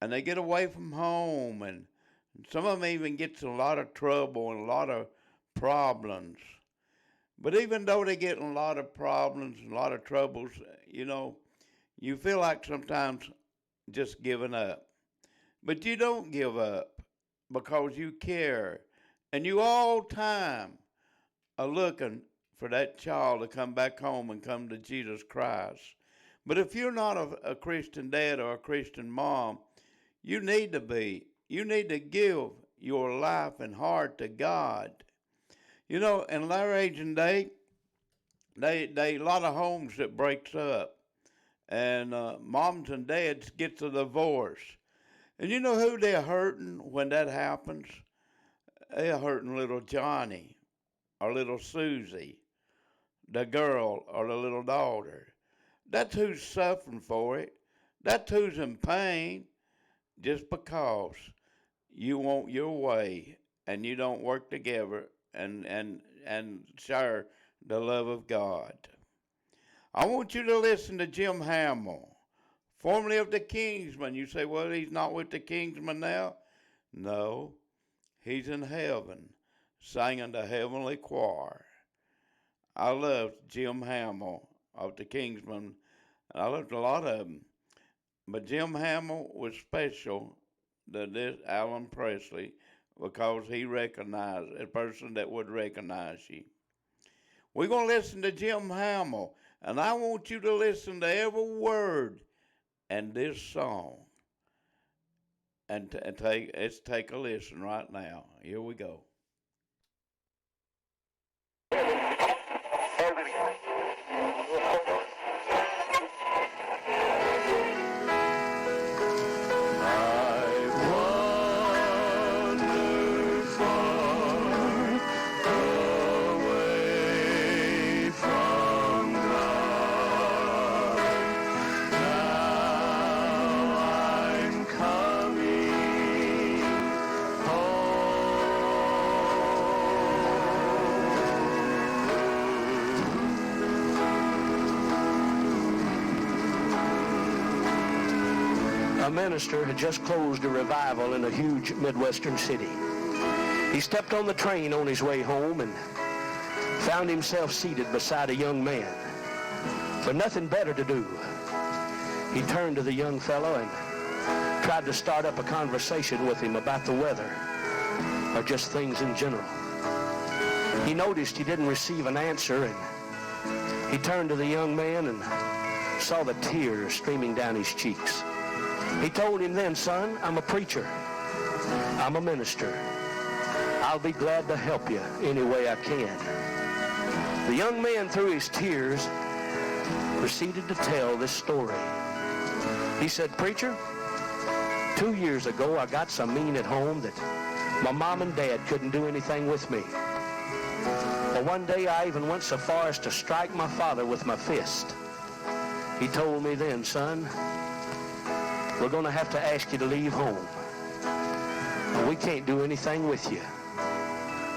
and they get away from home, and some of them even get in a lot of trouble and a lot of problems. But even though they get in a lot of problems and a lot of troubles, you know, you feel like sometimes just giving up. But you don't give up because you care, and you all time are looking for that child to come back home and come to Jesus Christ. But if you're not a Christian dad or a Christian mom, you need to be. You need to give your life and heart to God. You know, in our age and day, they a lot of homes that breaks up, and moms and dads gets a divorce. And you know who they're hurting when that happens? They're hurting little Johnny or little Susie, the girl or the little daughter. That's who's suffering for it. That's who's in pain, just because you want your way and you don't work together and share the love of God. I want you to listen to Jim Hamill, formerly of the Kingsmen. You say, well, he's not with the Kingsmen now. No, he's in heaven singing the heavenly choir. I loved Jim Hamill of the Kingsmen. I loved a lot of them. But Jim Hamill was special to this Alan Presley because he recognized a person that would recognize you. We're going to listen to Jim Hamill, and I want you to listen to every word in this song. And let's take a listen right now. Here we go. A minister had just closed a revival in a huge Midwestern city. He stepped on the train on his way home and found himself seated beside a young man. But nothing better to do. He turned to the young fellow and tried to start up a conversation with him about the weather or just things in general. He noticed he didn't receive an answer, and he turned to the young man and saw the tears streaming down his cheeks. He told him then, son, I'm a preacher. I'm a minister. I'll be glad to help you any way I can. The young man, through his tears, proceeded to tell this story. He said, preacher, 2 years ago I got so mean at home that my mom and dad couldn't do anything with me. Well, one day I even went so far as to strike my father with my fist. He told me then, son, we're going to have to ask you to leave home. We can't do anything with you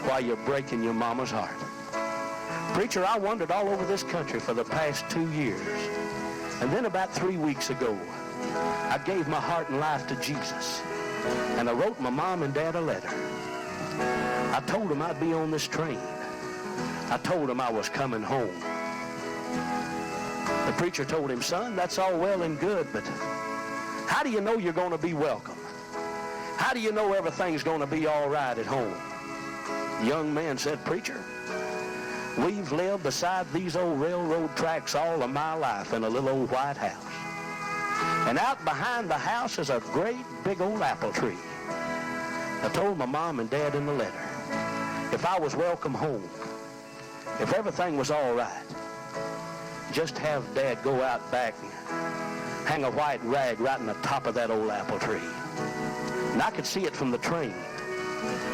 while you're breaking your mama's heart. Preacher, I wandered all over this country for the past 2 years. And then about 3 weeks ago, I gave my heart and life to Jesus. And I wrote my mom and dad a letter. I told them I'd be on this train. I told them I was coming home. The preacher told him, son, that's all well and good, but how do you know you're going to be welcome? How do you know everything's going to be all right at home? The young man said, preacher, we've lived beside these old railroad tracks all of my life in a little old white house. And out behind the house is a great big old apple tree. I told my mom and dad in the letter, if I was welcome home, if everything was all right, just have Dad go out back and hang a white rag right on the top of that old apple tree. And I could see it from the train.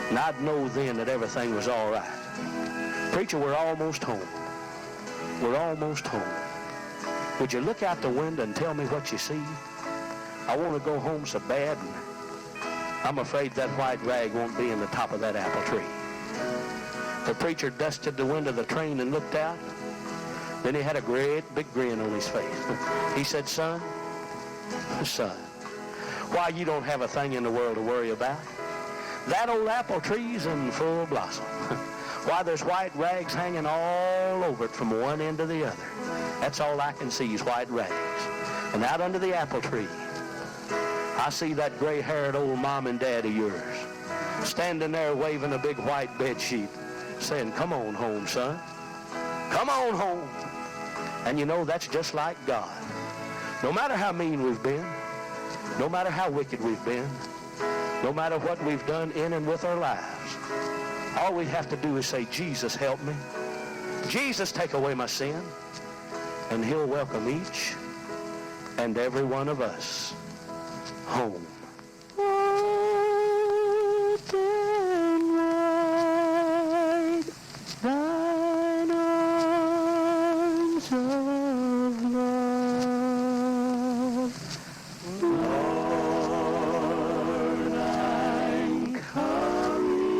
And I'd know then that everything was all right. Preacher, we're almost home. We're almost home. Would you look out the window and tell me what you see? I want to go home so bad, and I'm afraid that white rag won't be in the top of that apple tree. The preacher dusted the window of the train and looked out. Then he had a great big grin on his face. He said, son, why, you don't have a thing in the world to worry about. That old apple tree's in full blossom. Why, there's white rags hanging all over it from one end to the other. That's all I can see is white rags. And out under the apple tree, I see that gray-haired old mom and dad of yours standing there waving a big white bed sheet, saying, come on home, son. Come on home. And you know, that's just like God. No matter how mean we've been, no matter how wicked we've been, no matter what we've done in and with our lives, all we have to do is say, Jesus, help me. Jesus, take away my sin. And he'll welcome each and every one of us home. Thine arms of love, Lord, I'm coming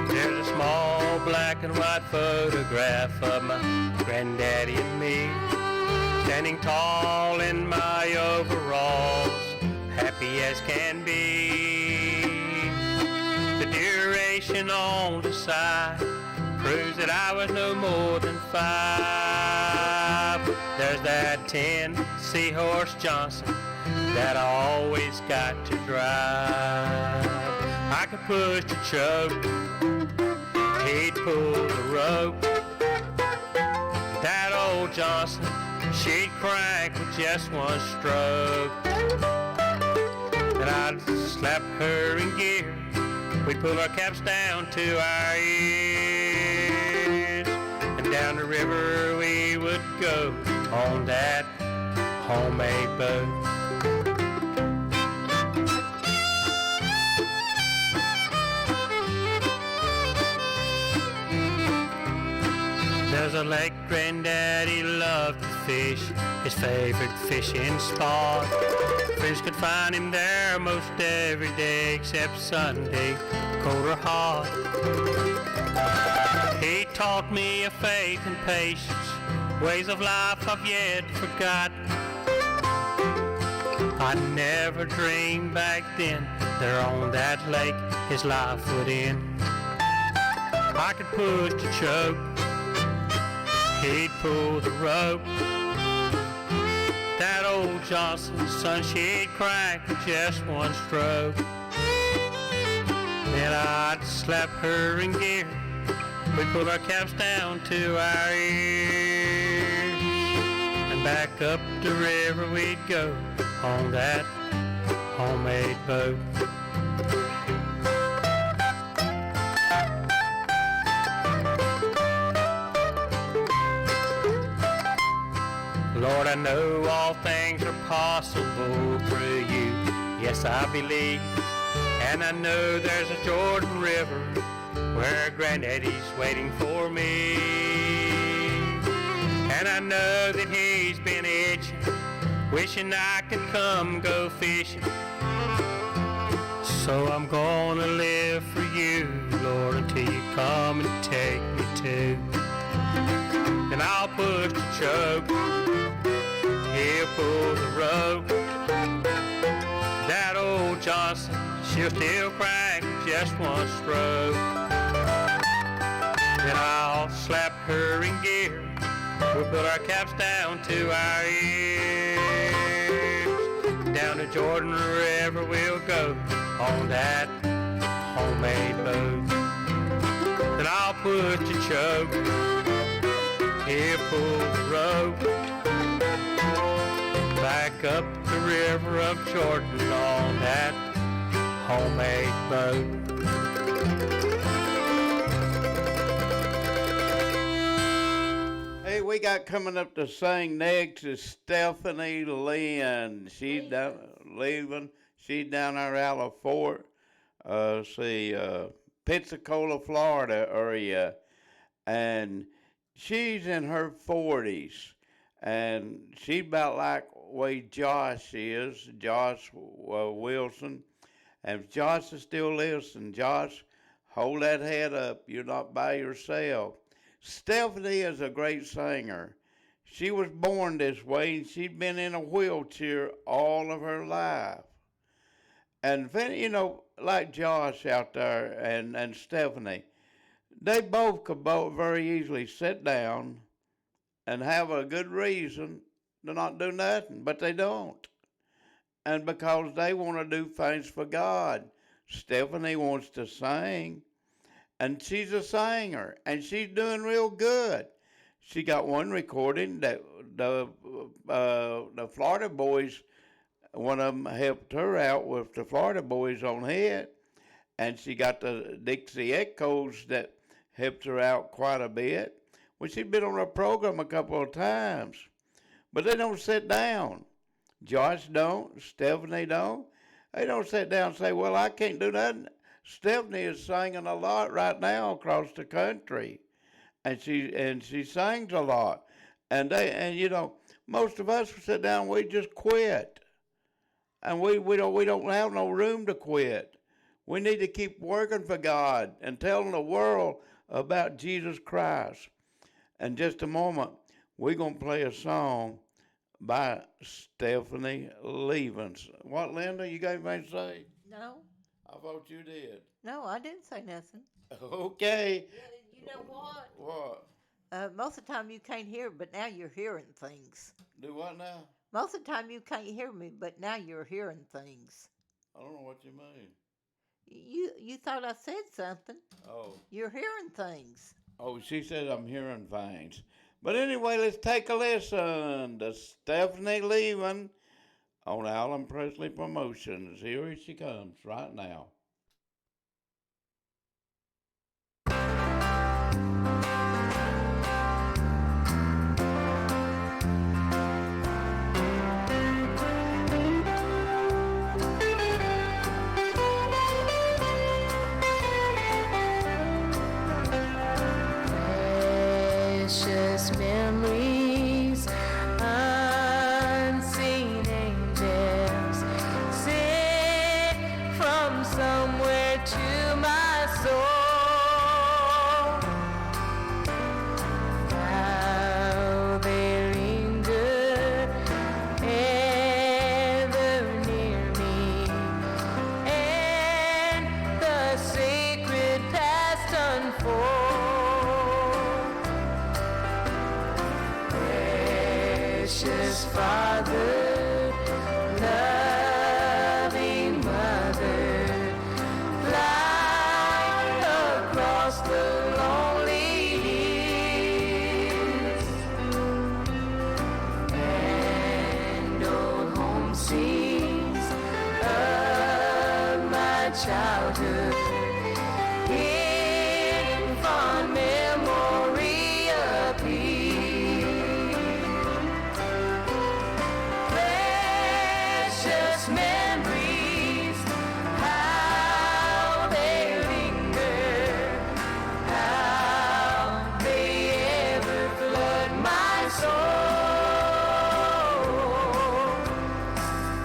There's a small black and white photograph of my granddaddy and me, standing tall in my overalls, happy as can be. The duration on the side proves that I was no more than 5. There's that 10 Seahorse Johnson that I always got to drive. I could push the choke, he'd pull the rope. That old Johnson, she'd crank with just one stroke. Then I'd slap her in gear, we'd pull our caps down to our ears, and down the river we would go on that homemade boat. There's a lake Granddaddy loved to fish, his favorite fishing spot. Friends could find him there most every day except Sunday, cold or hot. He taught me of faith and patience, ways of life I've yet forgotten. I never dreamed back then there on that lake his life would end. I could push the choke, he'd pull the rope. That old Johnson's son, she'd crank with just one stroke. Then I'd slap her in gear, we'd pull our caps down to our ears, and back up the river we'd go on that homemade boat. Lord, I know all things are possible through you. Yes, I believe. And I know there's a Jordan River where Granddaddy's waiting for me. And I know that he's been itching, wishing I could come go fishing. So I'm gonna live for you, Lord, until you come and take me too. Then I'll push the choke, he'll pull the rope. That old Johnson, she'll still crank just one stroke. Then I'll slap her in gear, we'll put our caps down to our ears, Down the Jordan River we'll go on that homemade boat. Then I'll put your choke, here pull the rope, back up the river of Jordan on that homemade boat. Hey, we got coming up to sing next is Stephanie Lynn. She's down leaving. She's down there out of Fort, Pensacola, Florida area, and she's in her 40s, and she's about like way Josh is, Josh Wilson. And if Josh is still listening, Josh, hold that head up. You're not by yourself. Stephanie is a great singer. She was born this way, and she'd been in a wheelchair all of her life. And, you know, like Josh out there and Stephanie, they both could very easily sit down and have a good reason to not do nothing, but they don't. And because they want to do things for God. Stephanie wants to sing. And she's a singer, and she's doing real good. She got one recording that the Florida Boys, one of them helped her out with the Florida Boys on Hit, and she got the Dixie Echoes that helped her out quite a bit. Well, she's been on a program a couple of times, but they don't sit down. Josh don't, Stephanie don't. They don't sit down and say, well, I can't do nothing. Stephanie is singing a lot right now across the country, and she sings a lot. And you know, most of us sit down, we just quit, and we don't have no room to quit. We need to keep working for God and telling the world about Jesus Christ. In just a moment, we're gonna play a song by Stephanie Levens. What, Linda? You got anything to say? No. I thought you did. No, I didn't say nothing. Okay. Yeah, you know what? What? Most of the time you can't hear, but now you're hearing things. Do what now? Most of the time you can't hear me, but now you're hearing things. I don't know what you mean. You thought I said something. Oh. You're hearing things. Oh, she said I'm hearing things. But anyway, let's take a listen to Stephanie Levin on Alan Presley Promotions. Here she comes right now. Precious memories, unseen angels, sent from somewhere to my soul. Now they linger ever near me, and the sacred past unfolds. Precious Father, loving Mother, fly across the lonely hills, and old home scenes of my childhood, in fond memory appear. Precious memories, how they linger, how they ever flood my soul.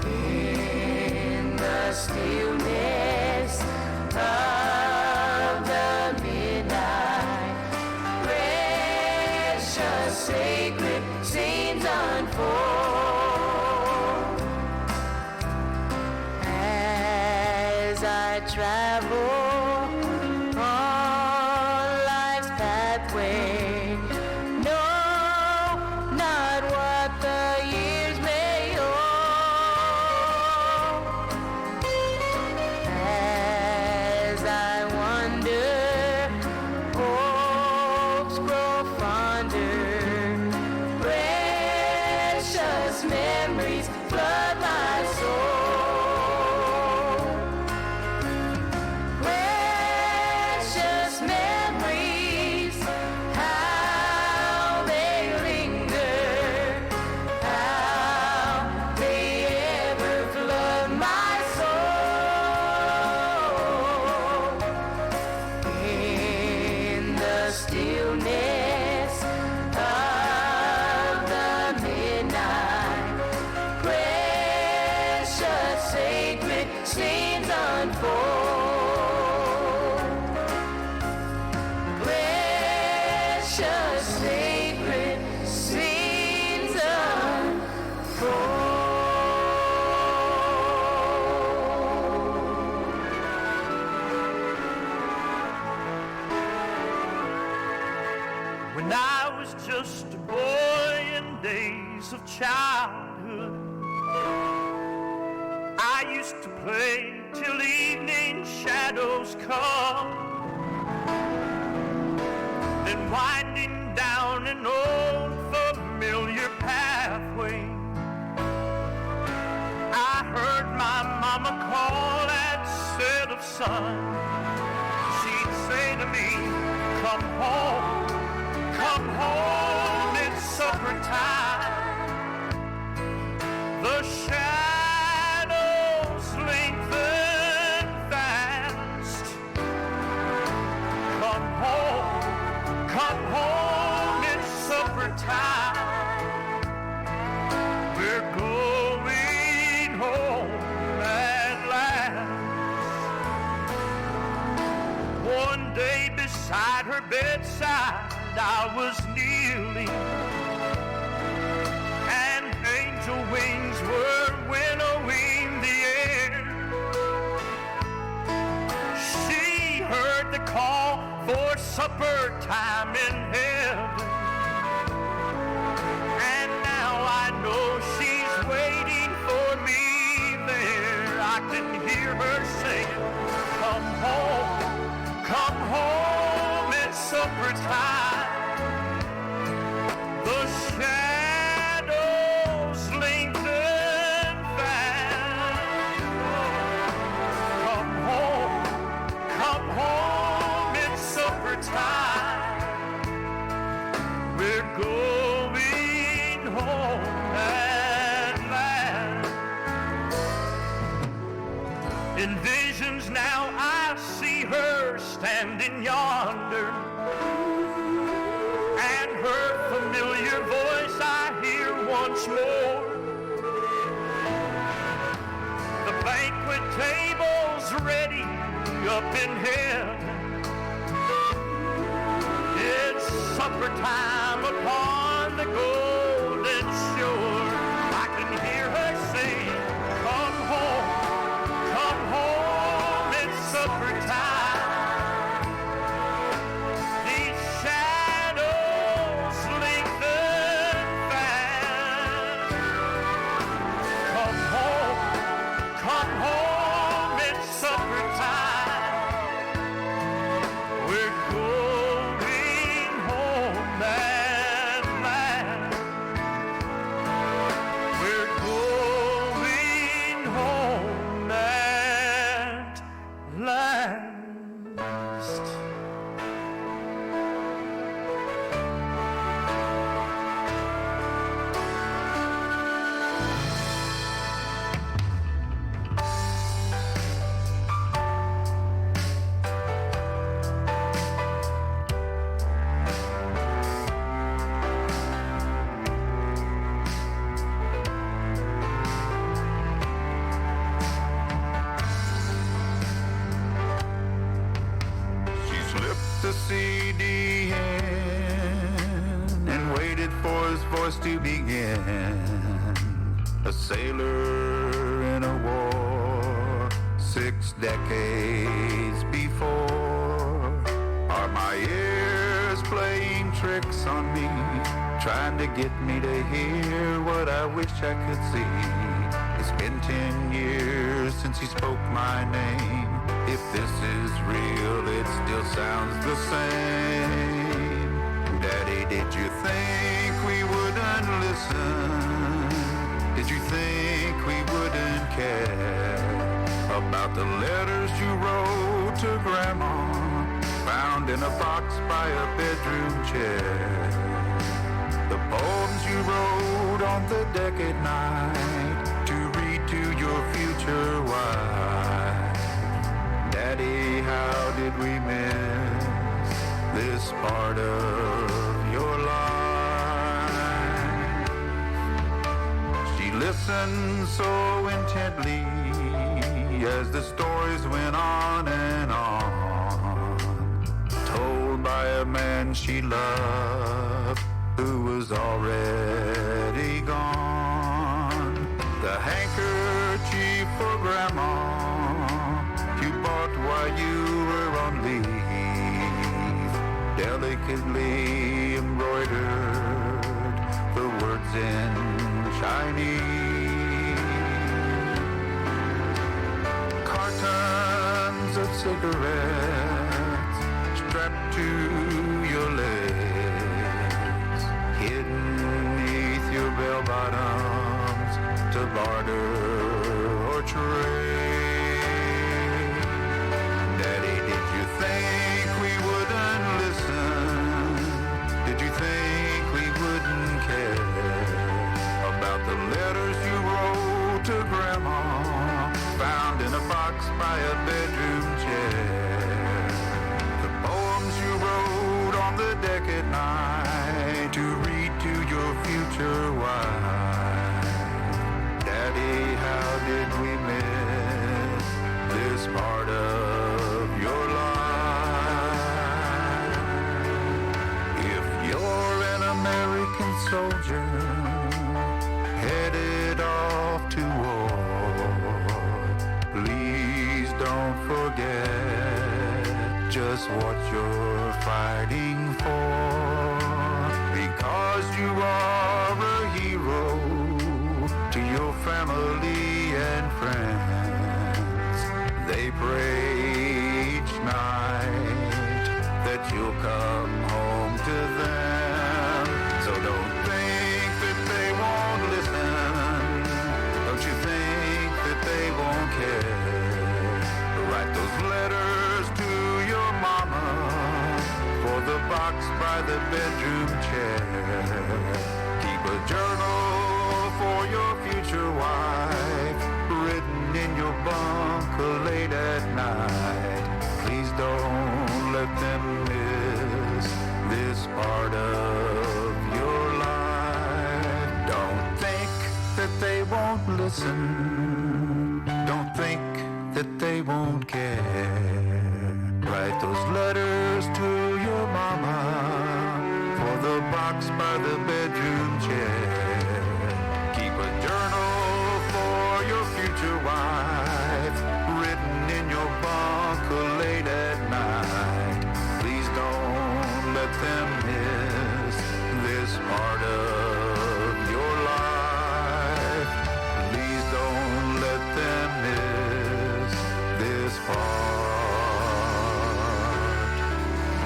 In the stillness of the midnight, precious sacred scenes unfold. As I travel on life's pathway, know not what the years may hold. unfold. Precious, sacred scenes unfold. When I was just a boy in days of childhood, I used to play till evening shadows come. Then winding down an old familiar pathway, I heard my mama call and said of son, she'd say to me, come home. Come home, it's supper time. The shadows lengthen fast. Come home, it's supper time. We're going home at last. One day beside her bedside, I was kneeling, and angel wings were winnowing the air. She heard the call for supper time in heaven, and now I know she's waiting for me there. I can hear her saying, come home, it's supper time. The shadows lengthen fast. Come home, it's supper time. We're going home at last. In visions now I see her standing yonder, and her familiar voice I hear once more. The banquet table's ready up in heaven. It's supper time upon the golden shore. I can hear her sing, come home, it's supper time. To begin, a sailor in a war 6 decades before. Are my ears playing tricks on me, trying to get me to hear what I wish I could see? It's been 10 years since he spoke my name. If this is real, it still sounds the same. Daddy, did you think we wouldn't listen? Did you think we wouldn't care about the letters you wrote to Grandma, found in a box by a bedroom chair? The poems you wrote on the deck at night to read to your future wife. Daddy, how did we miss this part of your life? She listened so intently as the stories went on and on, told by a man she loved who was already gone. The handkerchief for Grandma you bought while you were on leave, delicately embroidered the words in Chinese. Cartons of cigarettes strapped to your legs, hidden neath your bell bottoms to barter or trade. Daddy, did you think we wouldn't listen? Did you think we wouldn't care about the letters you wrote to Grandma, found in a box by a bedroom chair? The poems you wrote on the deck at night to read to your future wife. Daddy, how did we miss this part of your life? If you're an American soldier headed off to war, please don't forget just what you're fighting for, because you are a hero to your family and friends. They pray each night that you'll come home to them. So don't think that they won't listen. Don't you think that they won't care? Write those letters to your mama for the box by the bedroom chair. Keep a journal for your future wife, written in your bunker late at night. Please don't let them miss this part of your life. Don't think that they won't listen. Don't think that they won't care. Write those letters to your mama for the box by the bedroom chair. Keep a journal for your future wife, written in your bunker late at night. Please don't let them miss this part of your life. Please don't let them miss this part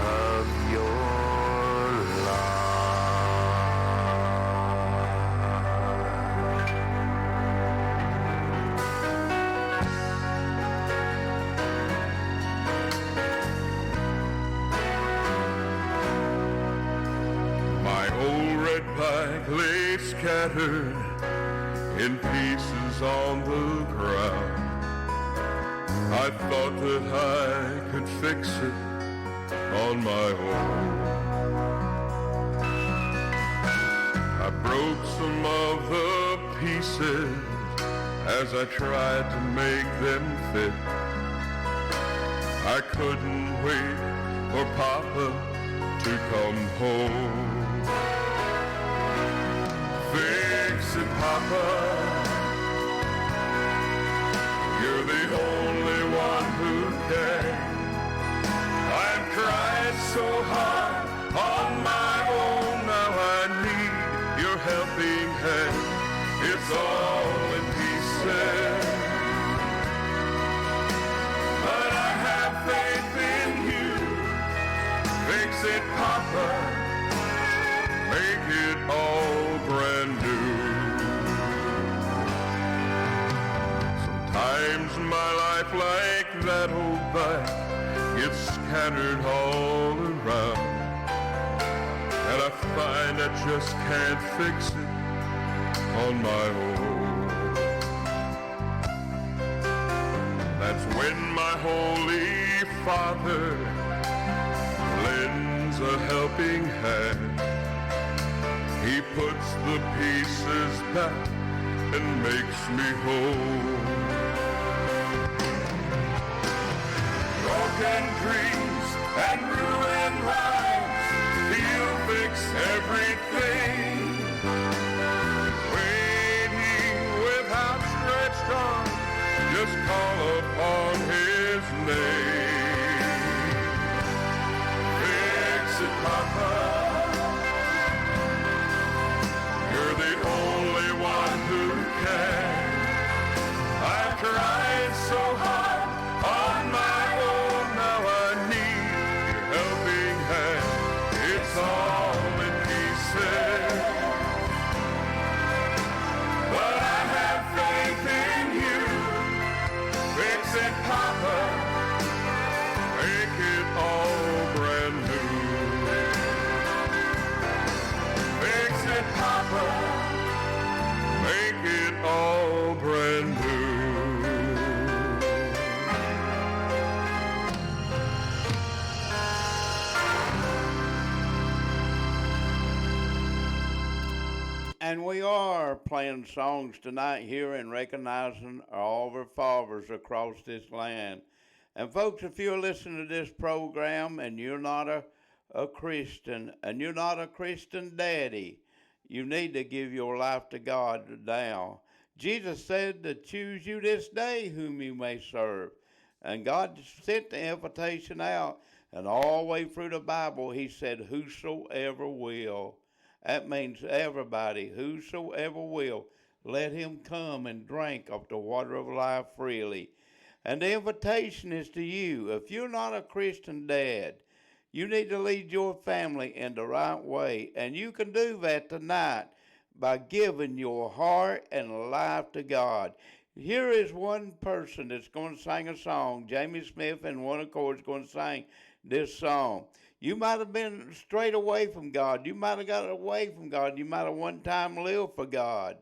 of your My old red bike lay scattered in pieces on the ground. I thought that I could fix it on my own. I broke some of the pieces as I tried to make them fit. I couldn't wait for Papa to come home. Fix it, Papa. You're the only one who can. I've tried so hard on my own. Now I need your helping hand. It's all in pieces, but I have faith in you. Fix it, Papa. Make it all brand new. Sometimes my life, like that old bike, gets scattered all around, and I find I just can't fix it on my own. That's when my Holy Father lends a helping hand. He puts the pieces back and makes me whole. broken dreams and ruined lives. He'll fix everything. Waiting with outstretched arms, just call upon his name. Fix it, Papa. You're the only one who can. I've tried so hard on my own, now I need your helping hand. It's all in pieces, but I have faith in you. Fix it, Papa, make it all brand new. Fix it, Papa, make it all brand new. And we are playing songs tonight here and recognizing all of our fathers across this land. And folks, if you're listening to this program and you're not a Christian and you're not a Christian daddy, you need to give your life to God now. Jesus said to choose you this day whom you may serve. And God sent the invitation out. And all the way through the Bible, he said, whosoever will. That means everybody, whosoever will, let him come and drink of the water of life freely. And the invitation is to you. If you're not a Christian dad, you need to lead your family in the right way. And you can do that tonight by giving your heart and life to God. Here is one person that's going to sing a song. Jamie Smith and One Accord is going to sing this song. You might have been straight away from God. You might have got away from God. You might have one time lived for God.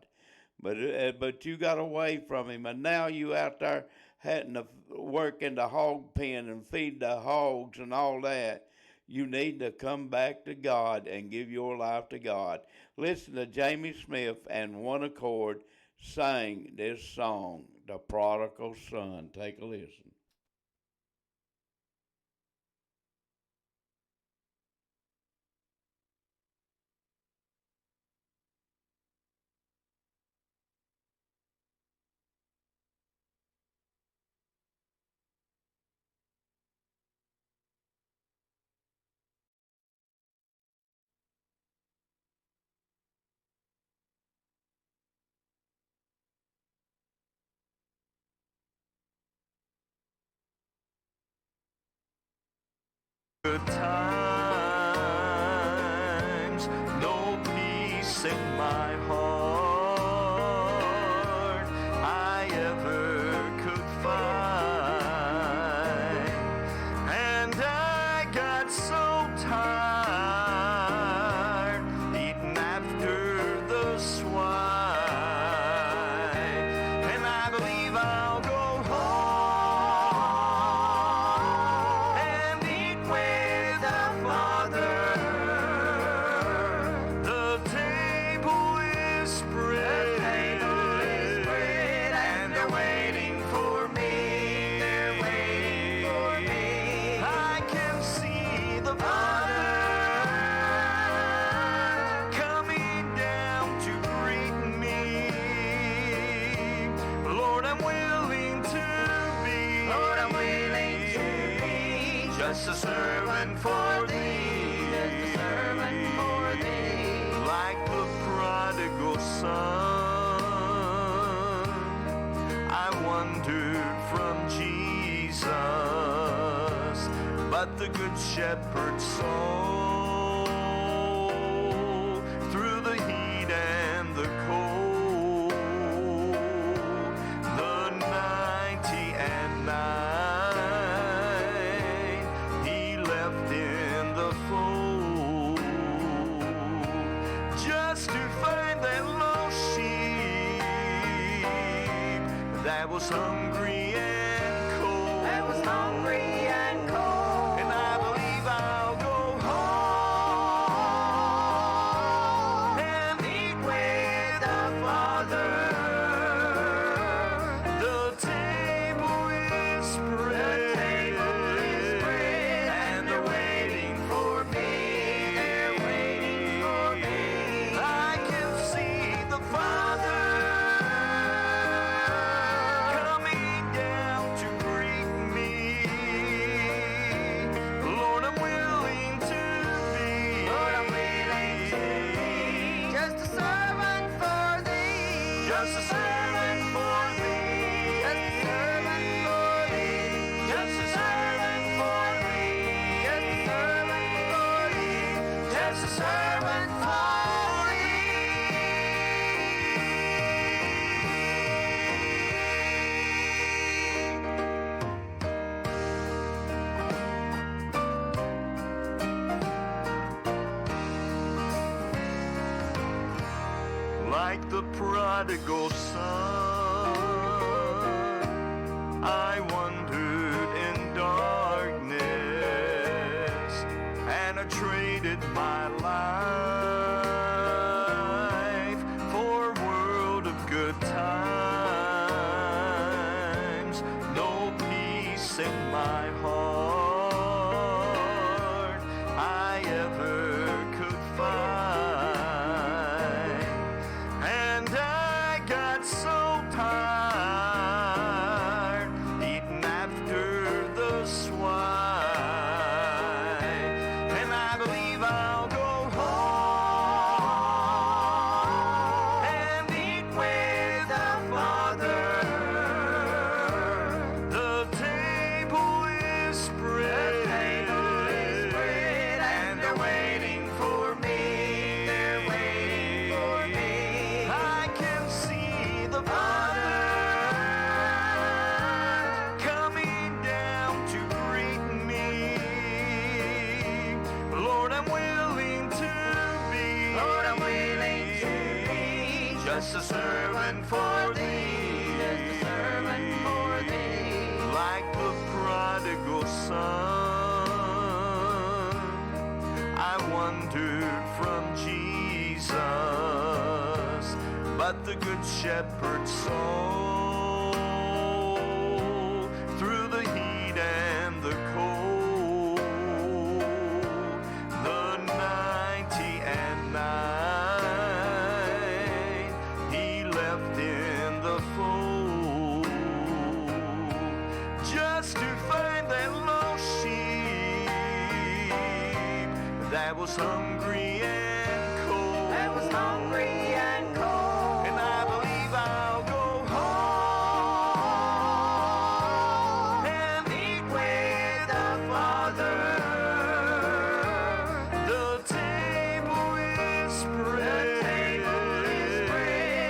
But you got away from him. And now you out there having to work in the hog pen and feed the hogs and all that. You need to come back to God and give your life to God. Listen to Jamie Smith and One Accord sing this song, The Prodigal Son. Take a listen. Good times, no peace in my heart I ever could find, and I got so tired eating after the swine, and I believe I'll go just a servant for thee, like the prodigal son. I wandered from Jesus, but the good shepherd saw through the heat and the cold, the 90 and 9. That was hungry and cold. And I believe I'll go home and eat with the Father. The table is spread, prodigal son. I wandered in darkness, and I traded my life for a world of good times. No peace in my heart I ever could find, and I got so tired eating after the swine, and I believe I'll go home and eat with the Father. The table is spread, and they're waiting for me. They're waiting for me. I can see the Father coming down to greet me. Lord, I'm willing to be. Lord, I'm willing to be just a servant for thee. Just a servant for thee. Like the prodigal son, I wandered from Jesus, but the good shepherd saw through the heat and the cold, the 99 he left in the fold, just to find that lost sheep that was hungry and cold. That was hungry and cold. And I believe I'll go home and eat with the Father. The table is spread,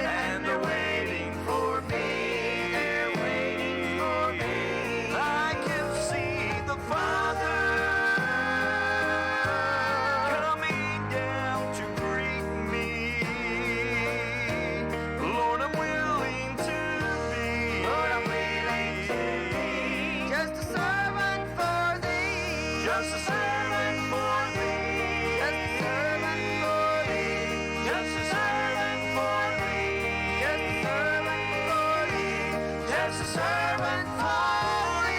and they're waiting for me. They're waiting for me. I can see the Father coming down to greet me. Lord, I'm willing to be. Lord, I'm willing to be just a servant for thee. Just a servant for thee. Just a servant for thee. Just a servant for thee. Just a servant for thee. Just a servant for thee.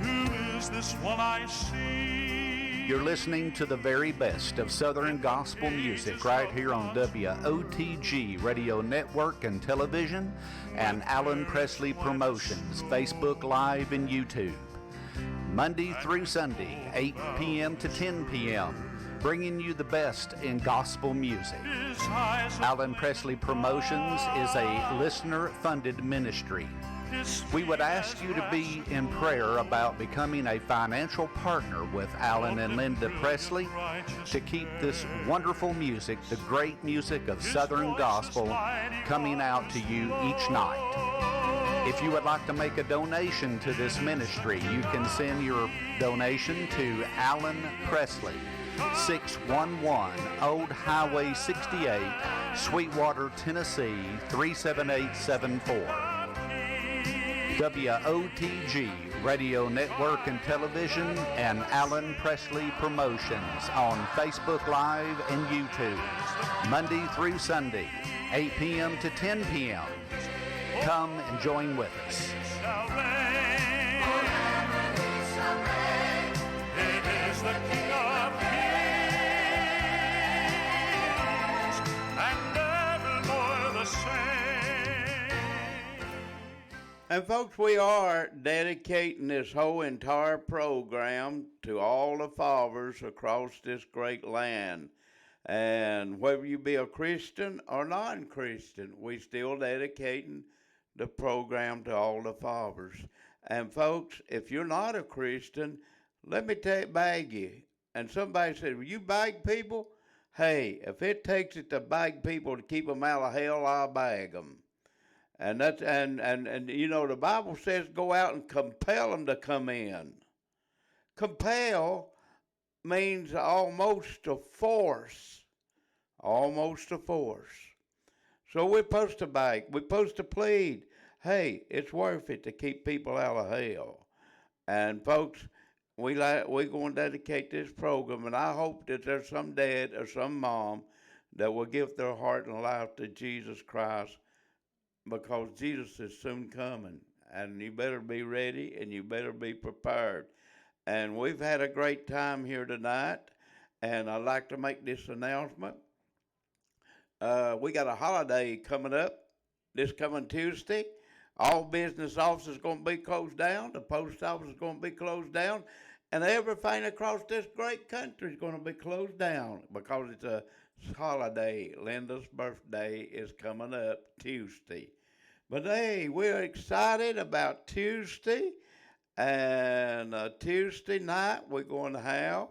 Who is this one I see? You're listening to the very best of Southern gospel music right here on WOTG Radio Network and Television and Alan Presley Promotions, Facebook Live and YouTube. Monday through Sunday, 8 p.m. to 10 p.m., bringing you the best in gospel music. His eyes Alan Presley Promotions is a listener-funded ministry. We would ask you to be in prayer about becoming a financial partner with Alan and Linda Presley to keep this wonderful music, the great music of Southern gospel, coming out to you each night. If you would like to make a donation to this ministry, you can send your donation to Alan Presley, 611 Old Highway 68, Sweetwater, Tennessee, 37874. WOTG Radio Network and Television and Alan Presley Promotions on Facebook Live and YouTube, Monday through Sunday, 8 p.m. to 10 p.m. Come and join with us. shall reign. It is the King of Kings, and evermore the same. And folks, we are dedicating this whole entire program to all the fathers across this great land. And whether you be a Christian or non-Christian, we still dedicating the program to all the fathers. And folks, if you're not a Christian, let me beg you. And somebody said, well, you beg people? Hey, if it takes it to bag people to keep them out of hell, I'll bag them. And that's and you know the Bible says go out and compel them to come in. Compel means almost a force, almost a force. So we're supposed to beg, we're supposed to plead. Hey, it's worth it to keep people out of hell. And folks, we're going to dedicate this program, and I hope that there's some dad or some mom that will give their heart and life to Jesus Christ, because Jesus is soon coming, and you better be ready and you better be prepared. And we've had a great time here tonight, and I'd like to make this announcement. We got a holiday coming up this coming Tuesday. All business offices going to be closed down. The post office is going to be closed down. And everything across this great country is going to be closed down because it's a holiday. Linda's birthday is coming up Tuesday. But hey, we're excited about Tuesday. And Tuesday night, we're going to have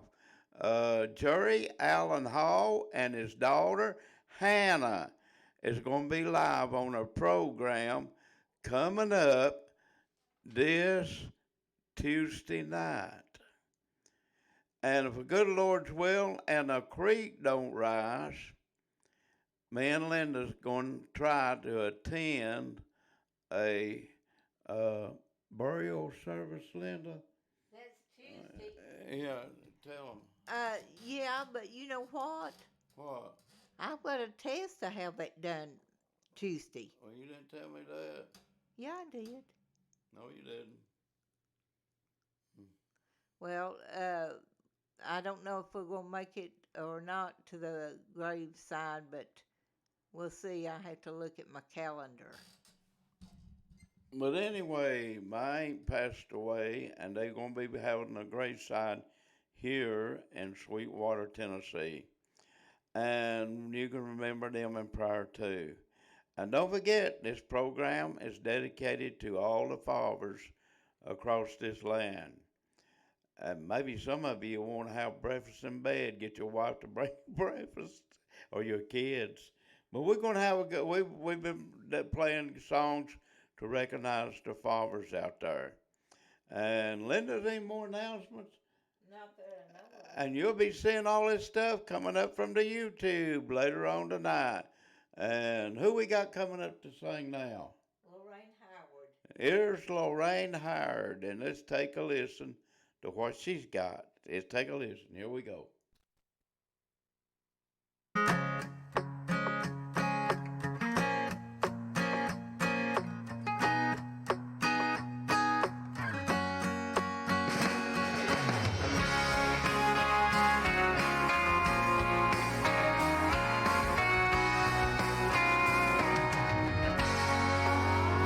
Jerry Allen Hall and his daughter, Hannah, is going to be live on a program coming up this Tuesday night. And if the good Lord's will and the creek don't rise, me and Linda's going to try to attend a burial service, Linda. That's Tuesday. Yeah, tell them. Yeah, but you know what? What? I've got a test to have that done Tuesday. Well, you didn't tell me that. Yeah, I did. No, you didn't. Well, I don't know if we're going to make it or not to the graveside, but we'll see. I have to look at my calendar. But anyway, my aunt passed away, and they're going to be having a graveside here in Sweetwater, Tennessee. And you can remember them in prayer too. And don't forget, this program is dedicated to all the fathers across this land. And maybe some of you want to have breakfast in bed, get your wife to bring breakfast, or your kids. But we're going to have a good, we've been playing songs to recognize the fathers out there. And Linda, any more announcements? Not that I know of. And you'll be seeing all this stuff coming up from the YouTube later on tonight. And who we got coming up to sing now? Lorraine Howard. Here's Lorraine Howard, and let's take a listen to what she's got. Let's take a listen. Here we go.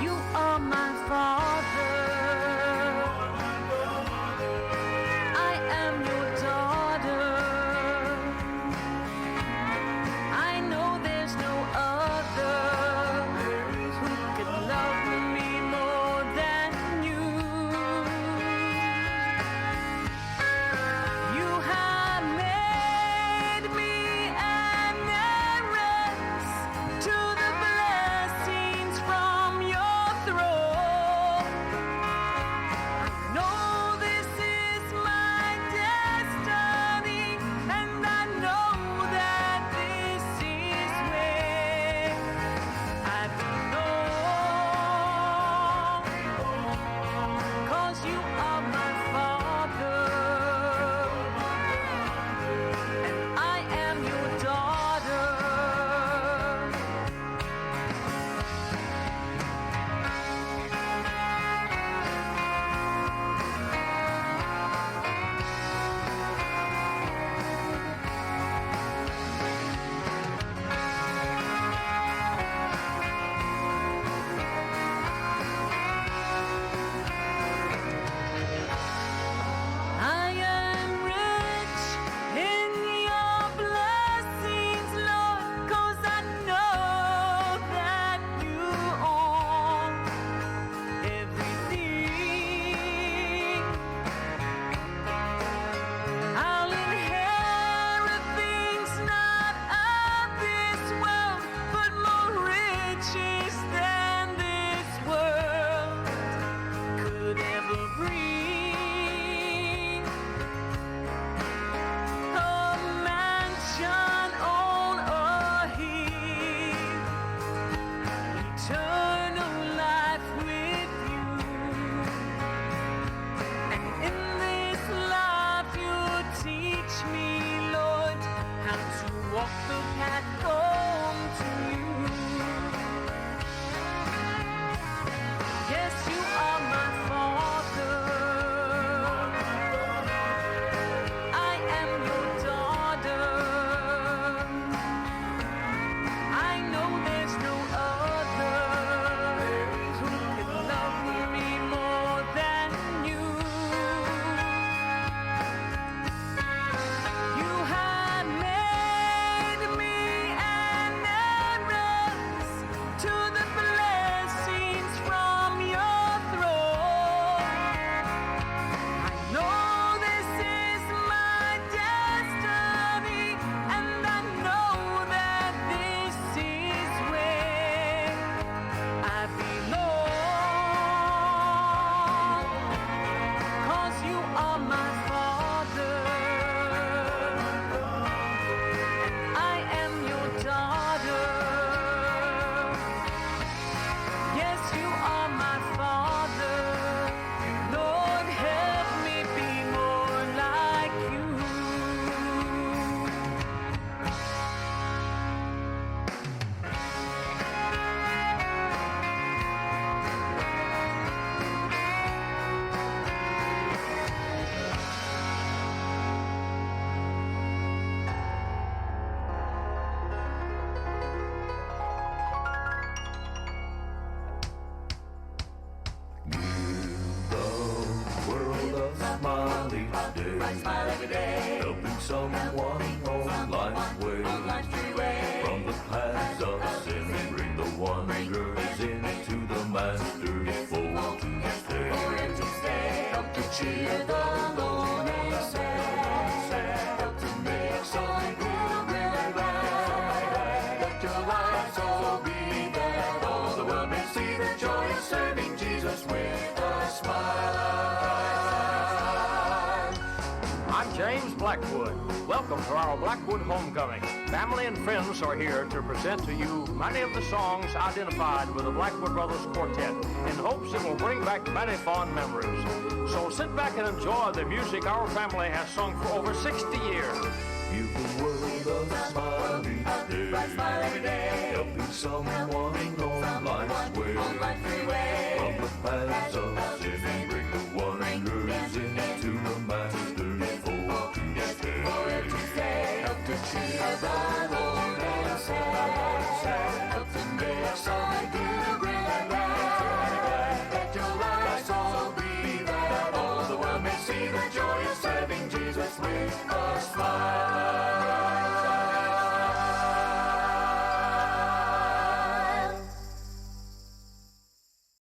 You are my father. I am your daughter. wanderers into the Master's fold to stay. Help to cheer the lone and sad. Help to make some pilgrim glad. Let your life so be that all the world may see the joy of serving Jesus with a smile. I'm James Blackwood. Welcome to our Blackwood homecoming. Family and friends are here to present to you many of the songs identified with the Blackwood Brothers Quartet in hopes it will bring back many fond memories. So sit back and enjoy the music our family has sung for over 60 years. Give the world a smile each day, helping someone on life's way. From the paths of sin and bring the wanderers into the